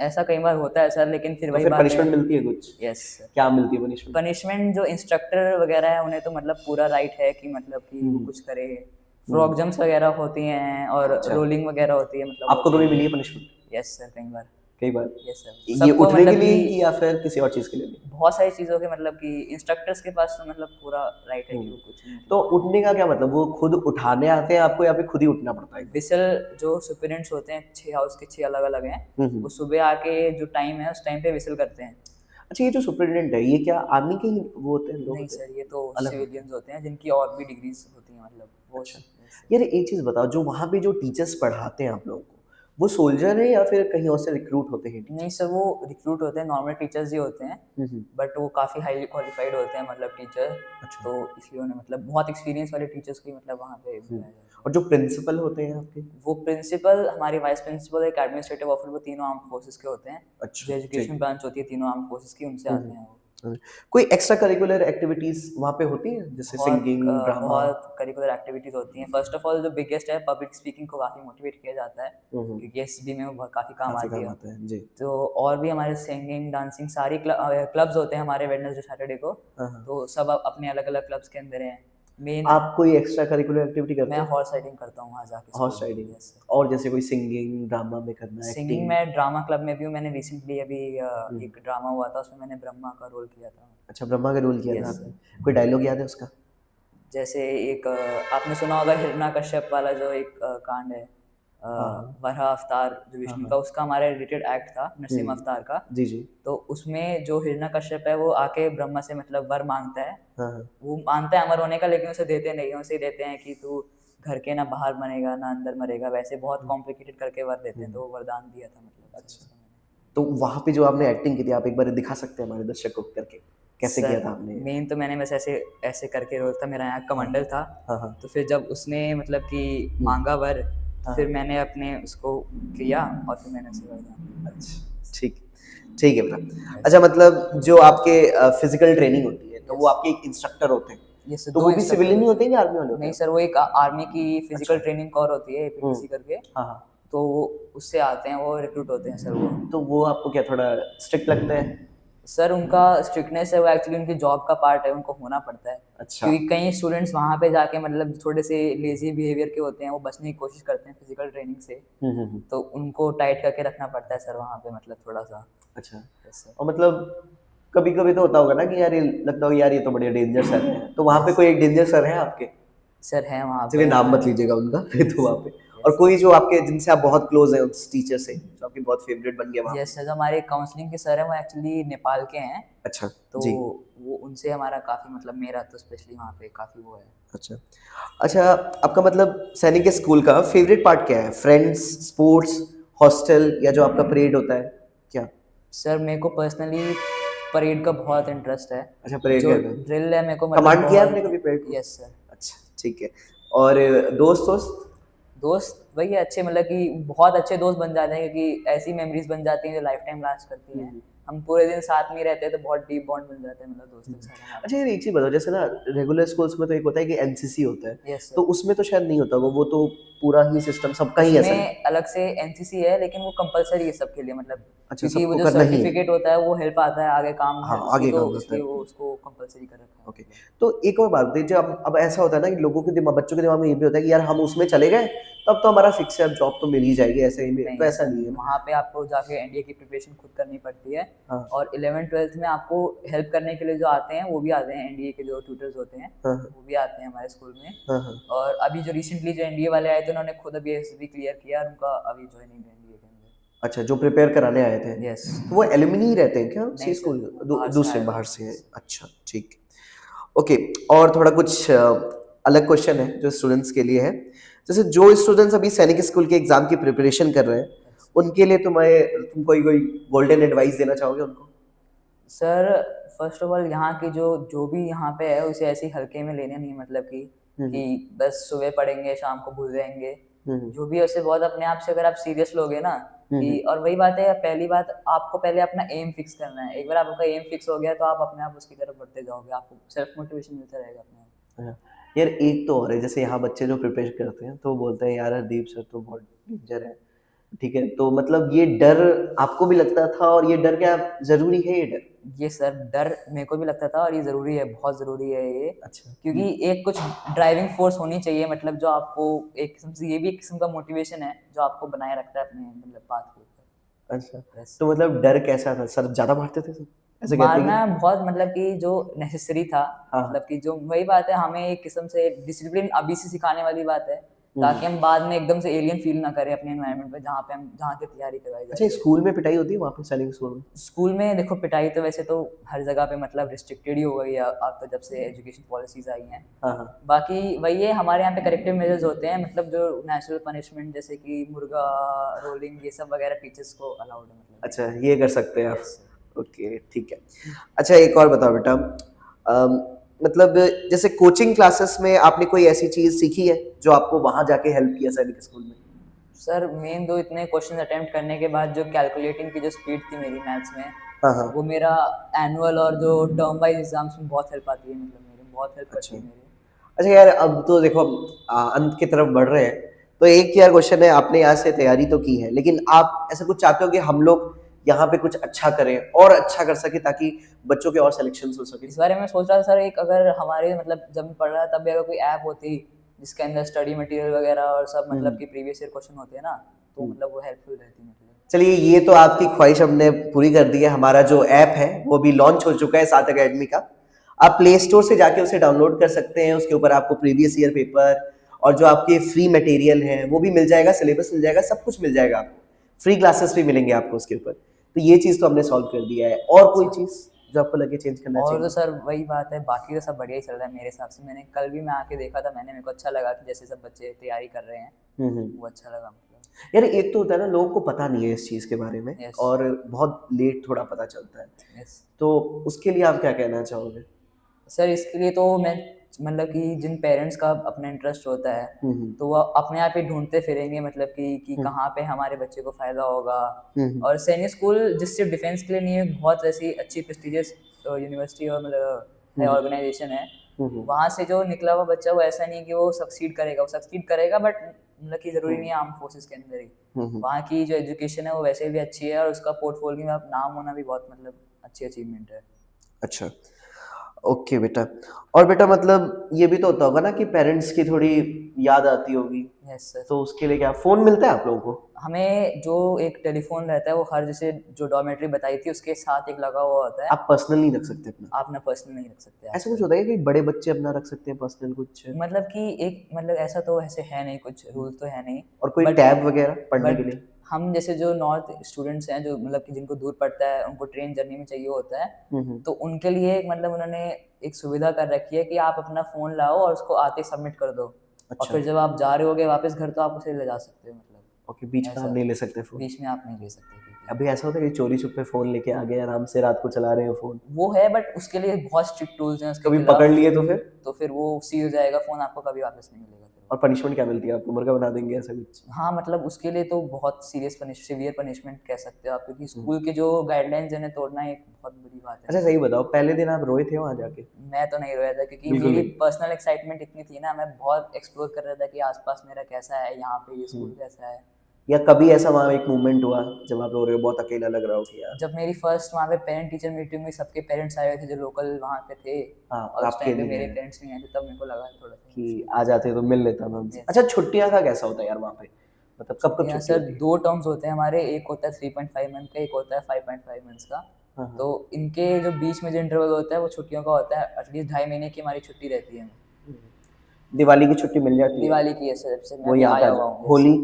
ऐसा कई बार होता है सर, लेकिन फिर तो वही फिर बात पनिशमेंट है। मिलती है कुछ? यस, क्या मिलती है पनिशमेंट? पनिशमेंट जो इंस्ट्रक्टर वगैरह है उन्हें तो मतलब पूरा राइट है कि मतलब कि वो कुछ करे। फ्रॉग जंप्स वगैरह होती हैं, और अच्छा। रोलिंग वगैरह होती है, मतलब आपको कभी मिली है पनिशमेंट? यस सर, कई बार। कई बार यस सर। ये सबको उठने के मतलब लिए कि कि या फिर किसी और चीज के लिए भी? बहुत सारी चीज़ों के मतलब कि इंस्ट्रक्टर्स के पास तो मतलब पूरा राइट है कि वो कुछ भी तो मतलब उठने का क्या मतलब, वो खुद उठाने आते हैं आपको या फिर खुद ही उठना पड़ता है? विसल जो सुपरिटेंडेंट्स होते हैं 6 हाउस के 6 अलग-अलग हैं, वो सुबह आके जो टाइम है उस टाइम पे विसल करते हैं। अच्छा, ये जो सुपरिटेंडेंट है ये क्या आर्मी के ही वो होते हैं, लोग नहीं होते हैं? सर, ये तो अलग होते हैं? सिविलियंस होते हैं जिनकी और भी डिग्रीज होती हैं मतलब वो अच्छा। yes, sir। यार एक चीज बताओ, जो वहाँ पे जो टीचर्स पढ़ाते हैं आप लोगों को, वो सोल्जर है या फिर कहीं और से रिक्रूट होते हैं नहीं टीचर्स? सर, वो रिक्रूट होते हैं, नॉर्मल टीचर्स ही होते हैं, बट वो काफ़ी हाईली क्वालिफाइड होते हैं मतलब टीचर, अच्छा। तो इसलिए उन्हें मतलब बहुत एक्सपीरियंस वाले टीचर्स को ही मतलब वहाँ पे बुलाया जाता है। और जो प्रिंसिपल होते हैं आपके? वो प्रिंसिपल, हमारी वाइस प्रिंसिपल, एक एडमिनिस्ट्रेटिव ऑफिसर, वो तीनों आर्म फोर्सेस के होते हैं। अच्छा, जो ठीक। एजुकेशन ब्रांच होती है तीनों आर्म फोर्सेस की, उनसे आते हैं वो। कोई एक्स्ट्रा करिकुलर एक्टिविटीज वहाँ पे होती हैं, जैसे सिंगिंग, ड्रामा? बहुत करिकुलर एक्टिविटीज़ होती हैं। फर्स्ट ऑफ ऑल जो बिगेस्ट है, पब्लिक स्पीकिंग को काफ़ी मोटिवेट किया जाता है, क्योंकि एसबी में वो काफ़ी काम काफी आती काम है। आता है जी। तो और भी हमारे सिंगिंग, डांसिंग, सारी क्लब्स होते हैं हमारे वेडनेसडे सैटरडे को, हाँ, हाँ। तो सब अपने अलग अलग क्लब्स के अंदर हैं। मेन आप कोई एक्स्ट्रा करिकुलर एक्टिविटी करते मैं हैं? हॉर्स राइडिंग करता हूँ वहाँ जाके हॉर्स स्कूल में। राइडिंग? Yes sir. और जैसे कोई सिंगिंग, ड्रामा में करना, सिंगिंग एक्टिंग? में ड्रामा क्लब में भी हूँ। मैंने रिसेंटली अभी एक ड्रामा हुआ था, उसमें मैंने ब्रह्मा का रोल किया था। अच्छा, ब्रह्मा का रोल किया था यस आपने? सर। कोई डायलॉग याद है उसका? जैसे एक आपने सुना होगा हिरण्यकश्यप वाला जो एक कांड है, हाँ, वराह अवतार जो हाँ, विष्णु हाँ। का, उसका हमारा रिलेटेड एक्ट था नरसिम्हा अवतार का। जी, जी। तो उसमें जो हिरण्यकश्यप है वो आके ब्रह्मा से मतलब वर मांगता है। हाँ, हाँ। वो मानता है अमर होने का, लेकिन उसे देते नहीं हैं, उसे देते हैं कि तू घर के ना बाहर मरेगा ना अंदर मरेगा, वैसे बहुत कॉम्प्लिकेटेड करके वर देते हैं, तो वो वरदान दिया था मतलब अच्छा। उसका मैंने। तो वहाँ पे जो आपने एक्टिंग की थी, आप एक बार दिखा सकते हैं हमारे दर्शक को करके? कैसे किया सर था आपने? मेन तो मैंने बस ऐसे ऐसे करके रोल था, मेरा यहाँ कमंडल था। हाँ, हाँ। तो फिर जब उसने मतलब कि मांगा वर, तो फिर मैंने अपने उसको किया और फिर मैंने उसे वरदान दिया। अच्छा, ठीक ठीक है बेटा। अच्छा, मतलब जो आपके फिजिकल ट्रेनिंग होती है, तो वो आपके एक इंस्ट्रक्टर होते हैं, ये सर तो दो वो भी इंस्ट्रक्टर सिविलियन ही होते होते हैं हैं। या आर्मी वाले होते नहीं हैं? सर, वो एक आर्मी की फिजिकल ट्रेनिंग कोर होती है, एपीटीसी करके, हाँ, हाँ। तो वो उससे आते हैं, वो रिक्रूट होते हैं सर वो। तो वो आपको क्या थोड़ा स्ट्रिक्ट लगता है? सर उनका स्ट्रिक्टनेस है, वो एक्चुअली उनकी जॉब का पार्ट है, उनको होना पड़ता है। अच्छा। क्योंकि कई स्टूडेंट्स वहाँ पे जाके मतलब थोड़े से लेजी बिहेवियर के होते हैं, वो बचने की कोशिश करते हैं फिजिकल ट्रेनिंग से, तो उनको टाइट करके रखना पड़ता है सर वहाँ पे मतलब थोड़ा सा। अच्छा। Yes sir. और मतलब कभी-कभी तो होता होगा ना कि यार ये लगता होगा यार ये तो बड़े डेंजर सर हैं, तो वहाँ पे कोई एक डेंजर सर हैं आपके? सर है वहाँ पे चलिए नाम मत हमारे। लीजिएगा उनका तो वहाँ पे। यस और कोई जो आपके जिनसे आप बहुत क्लोज हैं उस टीचर से, जो आपके बहुत फेवरेट बन गया वहाँ पे? यस सर, जो हमारे काउंसलिंग के सर हैं वो एक्चुअली नेपाल के हैं, अच्छा, तो जी। वो उनसे हमारा काफ़ी मतलब, मेरा तो स्पेशली वहाँ पे काफ़ी वो है। अच्छा। अच्छा, आपका मतलब सैनिक स्कूल का फेवरेट पार्ट क्या है? फ्रेंड्स, स्पोर्ट्स, हॉस्टल या जो आपका परेड होता है? क्या? सर मेरे को पर्सनली परेड का बहुत इंटरेस्ट है। अच्छा, परेड जो करना है। ड्रिल है मेरे को मतलब कमांड किया आपने बहुत। कभी परेड को? Yes sir. अच्छा, ठीक है। और दोस्त-वोस्त? दोस्त वही अच्छे, मतलब कि बहुत अच्छे दोस्त बन जाते हैं, क्योंकि ऐसी मेमोरीज बन जाती हैं जो लाइफ टाइम लास्ट करती हैं। हम पूरे दिन साथ में ही रहते हैं, तो बहुत डीप बॉन्ड बन जाते हैं मतलब दोस्तों के साथ हमारा। अच्छा, यार एक चीज़ बताओ, जैसे ना रेगुलर स्कूल्स में तो एक होता है कि एनसीसी होता है, यस तो सर। उसमें तो शायद नहीं होता होगा, वो तो पूरा ही सिस्टम सबका ही ऐसा है? उसमें अलग से एनसीसी है, लेकिन वो कंपलसरी है सबके लिए मतलब, अच्छा, क्योंकि वो सबको जो करना ही है। सर्टिफिकेट होता है वो हेल्प आता है आगे काम में हाँ, उसको, आगे तो काम आता है। इसलिए वो उसको कंपलसरी कर रखा है ओके। मतलब। तो एक और बात बताइए, जो अब ऐसा होता है ना कि लोगों के दिमाग, बच्चों के दिमाग में ये भी होता है कि यार हम उसमें चले गए, तब तो हमारा फिक्स है, अब जॉब तो मिल ही जाएगी ऐसे ही में, तो नहीं ऐसा ऐसा नहीं नहीं है है, ना? वहाँ पे आपको जाके एनडीए की प्रिपरेशन खुद करनी पड़ती है। हाँ, और 11th-12th में आपको हेल्प करने के लिए जो आते हैं वो भी आते हैं, एनडीए के जो ट्यूटर्स होते हैं हाँ, हाँ, वो भी आते हैं हमारे स्कूल में। हाँ, हाँ। और अभी जो रिसेंटली जो एनडीए वाले आए थे, उन्होंने खुद अभी एसबी क्लियर किया और उनका अभी ज्वाइनिंग है एनडीए के अंदर। अच्छा, जो प्रिपेयर कराने आए थे, यस। तो वो एलुमनी ही रहते हैं क्या नहीं उसी सर, स्कूल वो के? बाहर से दूसरे आए बाहर से थे। हैं? अच्छा, ठीक। ओके। और थोड़ा कुछ अलग क्वेश्चन है जो स्टूडेंट्स के लिए है। जैसे जो स्टूडेंट्स अभी सैनिक स्कूल के एग्जाम की प्रिपरेशन कर रहे हैं, उनके लिए तुम कोई कोई गोल्डन एडवाइस देना चाहोगे उनको? सर फर्स्ट ऑफ ऑल यहाँ की जो जो भी यहाँ पे है उसे ऐसे ही हल्के में लेने नहीं, मतलब कि बस सुबह पढ़ेंगे शाम को भूल जाएंगे। जो भी है उसे बहुत अपने आप से अगर आप सीरियस लोगे ना, कि और वही बात है, पहली बात आपको पहले अपना एम फिक्स करना है। एक बार आपका एम फिक्स हो गया तो आप अपने आप उसकी तरफ बढ़ते जाओगे, आपको सेल्फ मोटिवेशन मिलता रहेगा अपने आप। हाँ। यार एक तो और है, जैसे यहाँ बच्चे जो प्रिपेयर करते हैं तो वो बोलते हैं यार हरदीप सर तो बहुत डेंजर है, ठीक है, तो मतलब ये डर आपको भी लगता था, और ये डर क्या जरूरी है ये डर? ये सर डर मेरे को भी लगता था, और ये ज़रूरी है, बहुत ज़रूरी है ये। अच्छा। क्योंकि एक कुछ ड्राइविंग फोर्स होनी चाहिए, मतलब जो आपको एक किस्म से, ये भी एक किस्म का मोटिवेशन है जो आपको बनाए रखता है अपने मतलब पाथ के ऊपर। अच्छा, Yes. तो मतलब डर कैसा था सर? ज्यादा मारते थे सब? ऐसे कहते हैं मारना बहुत मतलब कि जो नेसेसरी था, हाँ। मतलब कि जो वही बात है, हमें एक किस्म से डिसिप्लिन अभी से सिखाने वाली बात है, हम्म। ताकि हम बाद में एकदम से एलियन फील ना करें अपने एनवायरनमेंट में जहाँ की तैयारी करवाई जा अच्छा, रही है। स्कूल में पिटाई होती है वहाँ पे सैनिक स्कूल में? स्कूल में देखो पिटाई तो वैसे तो हर जगह पे मतलब रिस्ट्रिक्टेड ही हो गई है अब तो, जब से एजुकेशन पॉलिसीज आई हैं। हाँ हाँ। बाकी वही है, हमारे यहाँ पे करेक्टिव मेजर्स होते हैं, मतलब जो नेचुरल पनिशमेंट जैसे कि मुर्गा रोलिंग ये सब वगैरह टीचर्स को अलाउड है मतलब। अच्छा, ये कर सकते हैं आप? Yes. ओके, ठीक है। अच्छा, एक और बताओ बेटा, अम, मतलब जैसे कोचिंग क्लासेस में आपने कोई ऐसी चीज सीखी है जो आपको वहां जाके हेल्प किया सैनिक स्कूल में? सर मेन दो इतने क्वेश्चन अटेम्प्ट करने के बाद जो कैलकुलेटिंग की जो स्पीड थी मेरी मैथ्स में, हाँ हाँ। वो मेरा एनुअल और जो टर्म वाइज एग्जाम्स में बहुत हेल्प आती है, मतलब मेरी बहुत हेल्प करती अच्छा। है मेरी। अच्छा यार, अब तो देखो हम अंत की तरफ बढ़ रहे हैं, तो एक यार क्वेश्चन है, आपने यहाँ से तैयारी तो की है, लेकिन आप ऐसा कुछ चाहते हो कि हम लोग यहाँ पे कुछ अच्छा करें और अच्छा कर सके ताकि बच्चों के और सिलेक्शन हो सके? इस बारे में सोच रहा था सर, एक अगर हमारे मतलब जब मैं पढ़ रहा था तब भी अगर कोई ऐप होती जिसके अंदर स्टडी मटेरियल वगैरह और सब मतलब कि प्रीवियस ईयर क्वेश्चन होते हैं ना, तो मतलब वो हेल्पफुल रहती है मतलब। चलिए, ये तो आपकी ख्वाहिश हमने पूरी कर दी है। हमारा जो ऐप है वो भी लॉन्च हो चुका है, सात अकेडमी का। आप प्ले स्टोर से जाके उसे डाउनलोड कर सकते हैं। उसके ऊपर आपको प्रीवियस ईयर पेपर और जो आपके फ्री मटेरियल है वो भी मिल जाएगा, सिलेबस मिल जाएगा, सब कुछ मिल जाएगा आपको। फ्री क्लासेस भी मिलेंगे आपको उसके ऊपर। तो ये चीज़ तो हमने सॉल्व कर दिया है। और कोई चीज़ जो आपको लगे चेंज करना और चाहिए? तो सर वही बात है, बाकी तो सब बढ़िया ही चल रहा है मेरे हिसाब से। मैंने कल भी मैं आके देखा था, मेरे को अच्छा लगा कि जैसे सब बच्चे तैयारी कर रहे हैं, वो अच्छा लगा मतलब। यार, एक तो होता है ना, लोगों को पता नहीं है इस चीज़ के बारे में, Yes. और बहुत लेट थोड़ा पता चलता है। यस तो उसके लिए आप क्या कहना चाहोगे? सर, इसके लिए तो मैं मतलब कि जिन पेरेंट्स का अपना इंटरेस्ट होता है, तो वो अपने आप ही ढूंढते फिरेंगे मतलब कि कहाँ पे हमारे बच्चे को फ़ायदा होगा। और सैनिक स्कूल जिस सिर्फ डिफेंस के लिए नहीं है, बहुत ऐसी अच्छी प्रेस्टिजियस यूनिवर्सिटी और मतलब है, ऑर्गेनाइजेशन है। वहाँ से जो निकला हुआ बच्चा वो ऐसा नहीं है कि वो सक्सीड करेगा बट मतलब कि ज़रूरी नहीं है आर्म फोर्सेस के अंदर ही। वहाँ की जो एजुकेशन है वो वैसे भी अच्छी है, और उसका पोर्टफोलियो में नाम होना भी बहुत मतलब अच्छी अचीवमेंट है। अच्छा, ओके बेटा। और बेटा, मतलब ये भी तो होता होगा ना कि पेरेंट्स की थोड़ी याद आती होगी, यस सर। तो उसके लिए क्या फ़ोन मिलता है आप लोगों को? हमें जो एक टेलीफोन रहता है वो हर, जैसे जो डॉर्मेट्री बताई थी उसके साथ एक लगा हुआ होता है। आप पर्सनल नहीं रख सकते अपना? आप ना पर्सनल नहीं रख सकते आप। ऐसा कुछ होता है कि बड़े बच्चे अपना रख सकते हैं पर्सनल कुछ? मतलब कि एक मतलब ऐसा तो ऐसे है नहीं, कुछ रूल तो है नहीं। और कोई But- टैब वगैरह पढ़ने के बट लिए? हम जैसे जो नॉर्थ स्टूडेंट्स हैं, जो मतलब कि जिनको दूर पड़ता है, उनको ट्रेन जर्नी में चाहिए होता है, तो उनके लिए मतलब उन्होंने एक सुविधा कर रखी है कि आप अपना फ़ोन लाओ और उसको आते सबमिट कर दो। और अच्छा। फिर जब आप जा रहे होगे वापस घर, तो आप उसे ले जा सकते हो मतलब। ओके, बीच में ऐसा आप नहीं ले सकते फ़ोन? बीच में आप नहीं ले सकते क्योंकि अभी ऐसा होता है कि चोरी छुपे फ़ोन लेके आ गए, आराम से रात को चला रहे हैं फ़ोन, वो है, बट उसके लिए बहुत स्ट्रिक्ट रूल्स हैं उसके कभी खिलाफ। पकड़ लिए तो फिर? तो फिर वो सीज हो जाएगा फ़ोन, आपको कभी वापस नहीं मिलेगा फिर। और पनिशमेंट क्या मिलती है आपको? मुर्गा बना देंगे ऐसा कुछ? हाँ, मतलब उसके लिए तो बहुत सीवियर पनिशमेंट कह सकते हो आप, क्योंकि स्कूल के जो गाइडलाइंस हैं उन्हें तोड़ना एक बहुत बड़ी बात है। अच्छा, सही बताओ, पहले दिन आप रोए थे वहाँ जाके? मैं तो नहीं रोया था, क्योंकि बिल्कुल मेरी नहीं। पर्सनल एक्साइटमेंट इतनी थी ना, मैं बहुत एक्सप्लोर कर रहा था कि आसपास मेरा कैसा है, यहाँ पे ये स्कूल कैसा है। या कभी ऐसा वहाँ एक मोमेंट हुआ जब आप रो रहे हो, बहुत अकेला लग रहा हो कि यार? जब मेरी फर्स्ट वहाँ पे पेरेंट टीचर मीटिंग हुई, सबके पेरेंट्स आए हुए थे जो लोकल वहाँ पे थे, हाँ, और उस आपके टाइम पे नहीं मेरे आए। पेरेंट्स नहीं आए थे, तब मेरे को लगा थोड़ा सा कि आ जाते तो मिल लेता मैं उनसे। Yes. अच्छा, छुट्टियाँ का कैसा होता है यार वहाँ पे? मतलब कब कब यहाँ छुट्टी सर होती है? 2 टर्म्स होते हैं हमारे, एक होता है 3.5 मंथ का, एक होता है 5.5 मंथ्स का। हाँ, हाँ। तो इनके जो बीच में जो इंटरवल होता है वो छुट्टियों का होता है, एटलीस्ट 2.5 महीने की हमारी छुट्टी रहती है। दिवाली की छुट्टी मिल जाती है? दिवाली की है सर, जब से मैं वो अभी यहाँ पे आया हुआ हूँ। होली?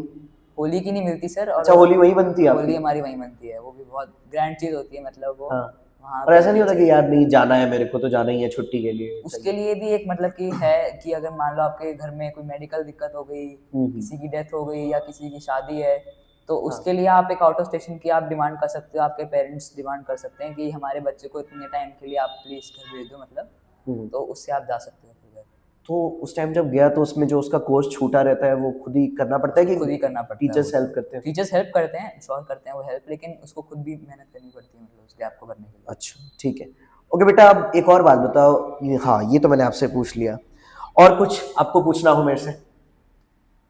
होली की नहीं मिलती सर। और अच्छा, होली वहीं बनती है होली आपकी? हमारी वहीं बनती है, वो भी बहुत ग्रैंड चीज़ होती है मतलब वो हाँ। वहाँ और पे ऐसा नहीं होता कि यार नहीं जाना है, मेरे को तो जाना ही है छुट्टी के लिए? उसके लिए भी एक मतलब कि है कि अगर मान लो आपके घर में कोई मेडिकल दिक्कत हो गई, किसी की डेथ हो गई या किसी की शादी है, तो उसके लिए आप एक आउट ऑफ स्टेशन की आप डिमांड कर सकते हो, आपके पेरेंट्स डिमांड कर सकते हैं कि हमारे बच्चे को इतने टाइम के लिए आप प्लीज़ घर भेज दो मतलब, तो उससे आप जा सकते हो फिर घर। तो उस टाइम जब गया तो उसमें जो उसका कोर्स छूटा रहता है वो खुद ही करना पड़ता है कि खुद ही करना पड़ता है। टीचर्स हेल्प करते हैं? टीचर्स हेल्प करते हैं, श्योर करते हैं वो हेल्प, लेकिन उसको खुद भी मेहनत करनी पड़ती है मतलब उस गैप को भरने के लिए। अच्छा, ठीक है। ओके बेटा, अब एक और बात बताओ। हाँ, ये तो मैंने आपसे पूछ लिया, और कुछ आपको पूछना हो मेरे से?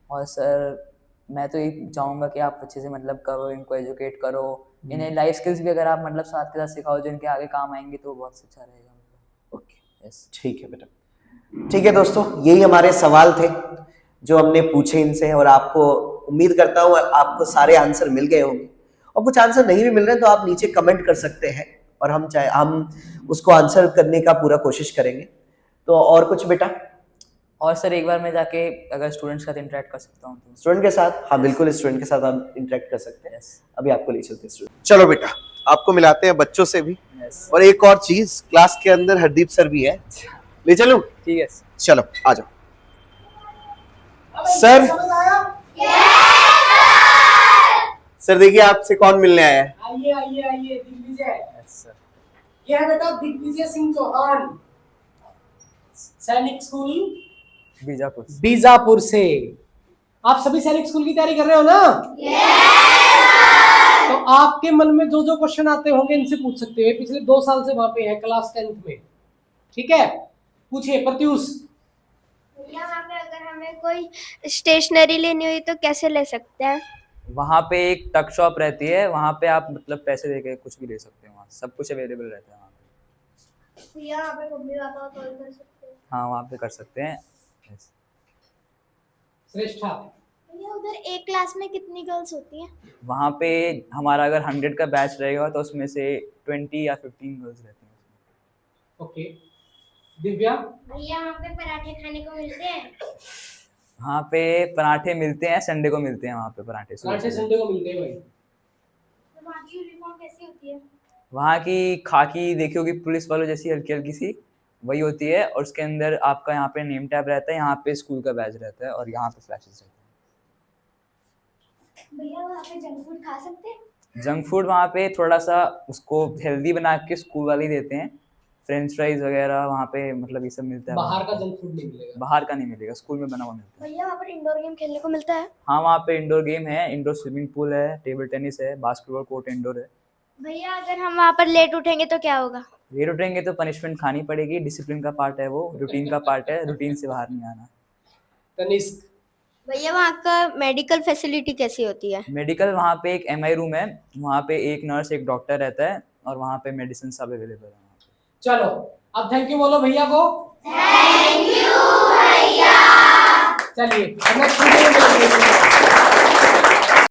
और सर मैं तो ये चाहूँगा कि आप अच्छे से मतलब करो, इनको एजुकेट करो, इन्हें लाइफ स्किल्स भी अगर आप मतलब साथ के साथ सिखाओ जो इनके आगे काम आएंगे, तो बहुत अच्छा रहेगा मतलब। Okay, yes. ठीक है बेटा। ठीक है दोस्तों, यही हमारे सवाल थे जो हमने पूछे इनसे, और आपको उम्मीद करता हूँ आपको सारे आंसर मिल गए होंगे। और कुछ आंसर नहीं भी मिल रहे हैं तो आप नीचे कमेंट कर सकते हैं और हम उसको आंसर करने का पूरा कोशिश करेंगे। तो और कुछ बेटा? और सर एक बार मैं जाके अगर स्टूडेंट्स के साथ इंटरेक्ट कर सकता हूँ तो स्टूडेंट के साथ? हाँ बिल्कुल, स्टूडेंट के साथ आप इंटरेक्ट कर सकते हैं। यस अभी आपको ले चलते हैं स्टूडेंट। चलो बेटा, आपको मिलाते हैं बच्चों से भी। यस और एक और चीज, क्लास के अंदर हरदीप सर भी है, ले चलूं? ठीक है चलो आ जाओ सर। सर देखिए आपसे कौन मिलने आया है। आइए आइए आइए दिग्विजय। Yes sir. ये है बेटा दिग्विजय सिंह चौहान, सैनिक स्कूल बीजापुर से। बीजापुर से। आप सभी सैनिक स्कूल की तैयारी कर रहे हो ना? तो आपके मन में जो जो क्वेश्चन आते होंगे इनसे पूछ सकते हैं। पिछले 2 साल से वहां पे है क्लास 10th में, ठीक है? पूछिए प्रत्युष। भैया वहाँ पे अगर हमें कोई स्टेशनरी लेनी हुई तो कैसे ले सकते हैं? वहाँ पे एक टक शॉप रहती है, वहाँ पे आप मतलब पैसे देके कुछ भी ले सकते हैं, वहाँ सब कुछ अवेलेबल रहता है वहाँ पे। भैया वहाँ पे मम्मी पापा कॉल कर सकते हैं? हाँ वहाँ पे कर सकते हैं। Yes. श्रेष्ठा। भैया उधर एक क्लास में कितनी गर्ल्स होती हैं? वहाँ पे हमारा अगर 100 का बैच रहेगा तो उसमें से 20 या 15 गर्ल्स रहती हैं। ओके। दिव्या। भैया वहाँ पे पराठे खाने को मिलते हैं? वहाँ पे पराठे मिलते हैं, संडे को मिलते हैं वहाँ पे पराठे। पराठे संडे को मिलते हैं भाई। तो वहाँ की यूनिफॉर्म कैसी होती है? वहाँ की खाकी देखी होगी पुलिस वालों जैसी, हल्की हल्की सी वही होती है, और उसके अंदर आपका यहाँ पे नेम टैग रहता है, यहाँ पे स्कूल का बैज रहता है और यहाँ पे फ्लैशेस रहते भैया वहाँ पे जंक फूड खा सकते हैं? हैं। जंक फूड वहाँ पे थोड़ा सा उसको हेल्दी बना के स्कूल वाले ही देते हैं, फ्रेंच फ्राइज वगैरह वहाँ पे मतलब ये सब मिलता है। बाहर का जंक फूड नहीं मिलेगा। बाहर का नहीं मिलेगा, स्कूल में बना हुआ मिलता है। भैया वहाँ पर इंडोर गेम खेलने को मिलता है? हाँ वहाँ पे इंडोर गेम है, इंडोर स्विमिंग पूल है, टेबल टेनिस है, बास्केटबॉल कोर्ट इंडोर है। भैया अगर हम वहाँ पर लेट उठेंगे तो क्या होगा? लेट उठेंगे तो पनिशमेंट खानी पड़ेगी, डिसिप्लिन का पार्ट है वो, रूटीन का पार्ट है, रूटीन से बाहर नहीं आना। तनिष्क। भैया वहाँ का मेडिकल फैसिलिटी कैसी होती है? मेडिकल वहाँ पे एक MI रूम है, वहाँ पे एक नर्स एक डॉक्टर रहता है और वहाँ पे मेडिसिन सब अवेलेबल है। चलो अब थैंक यू बोलो भैया को। थैंक यू भैया। चलिए नेक्स्ट वीडियो में मिलेंगे।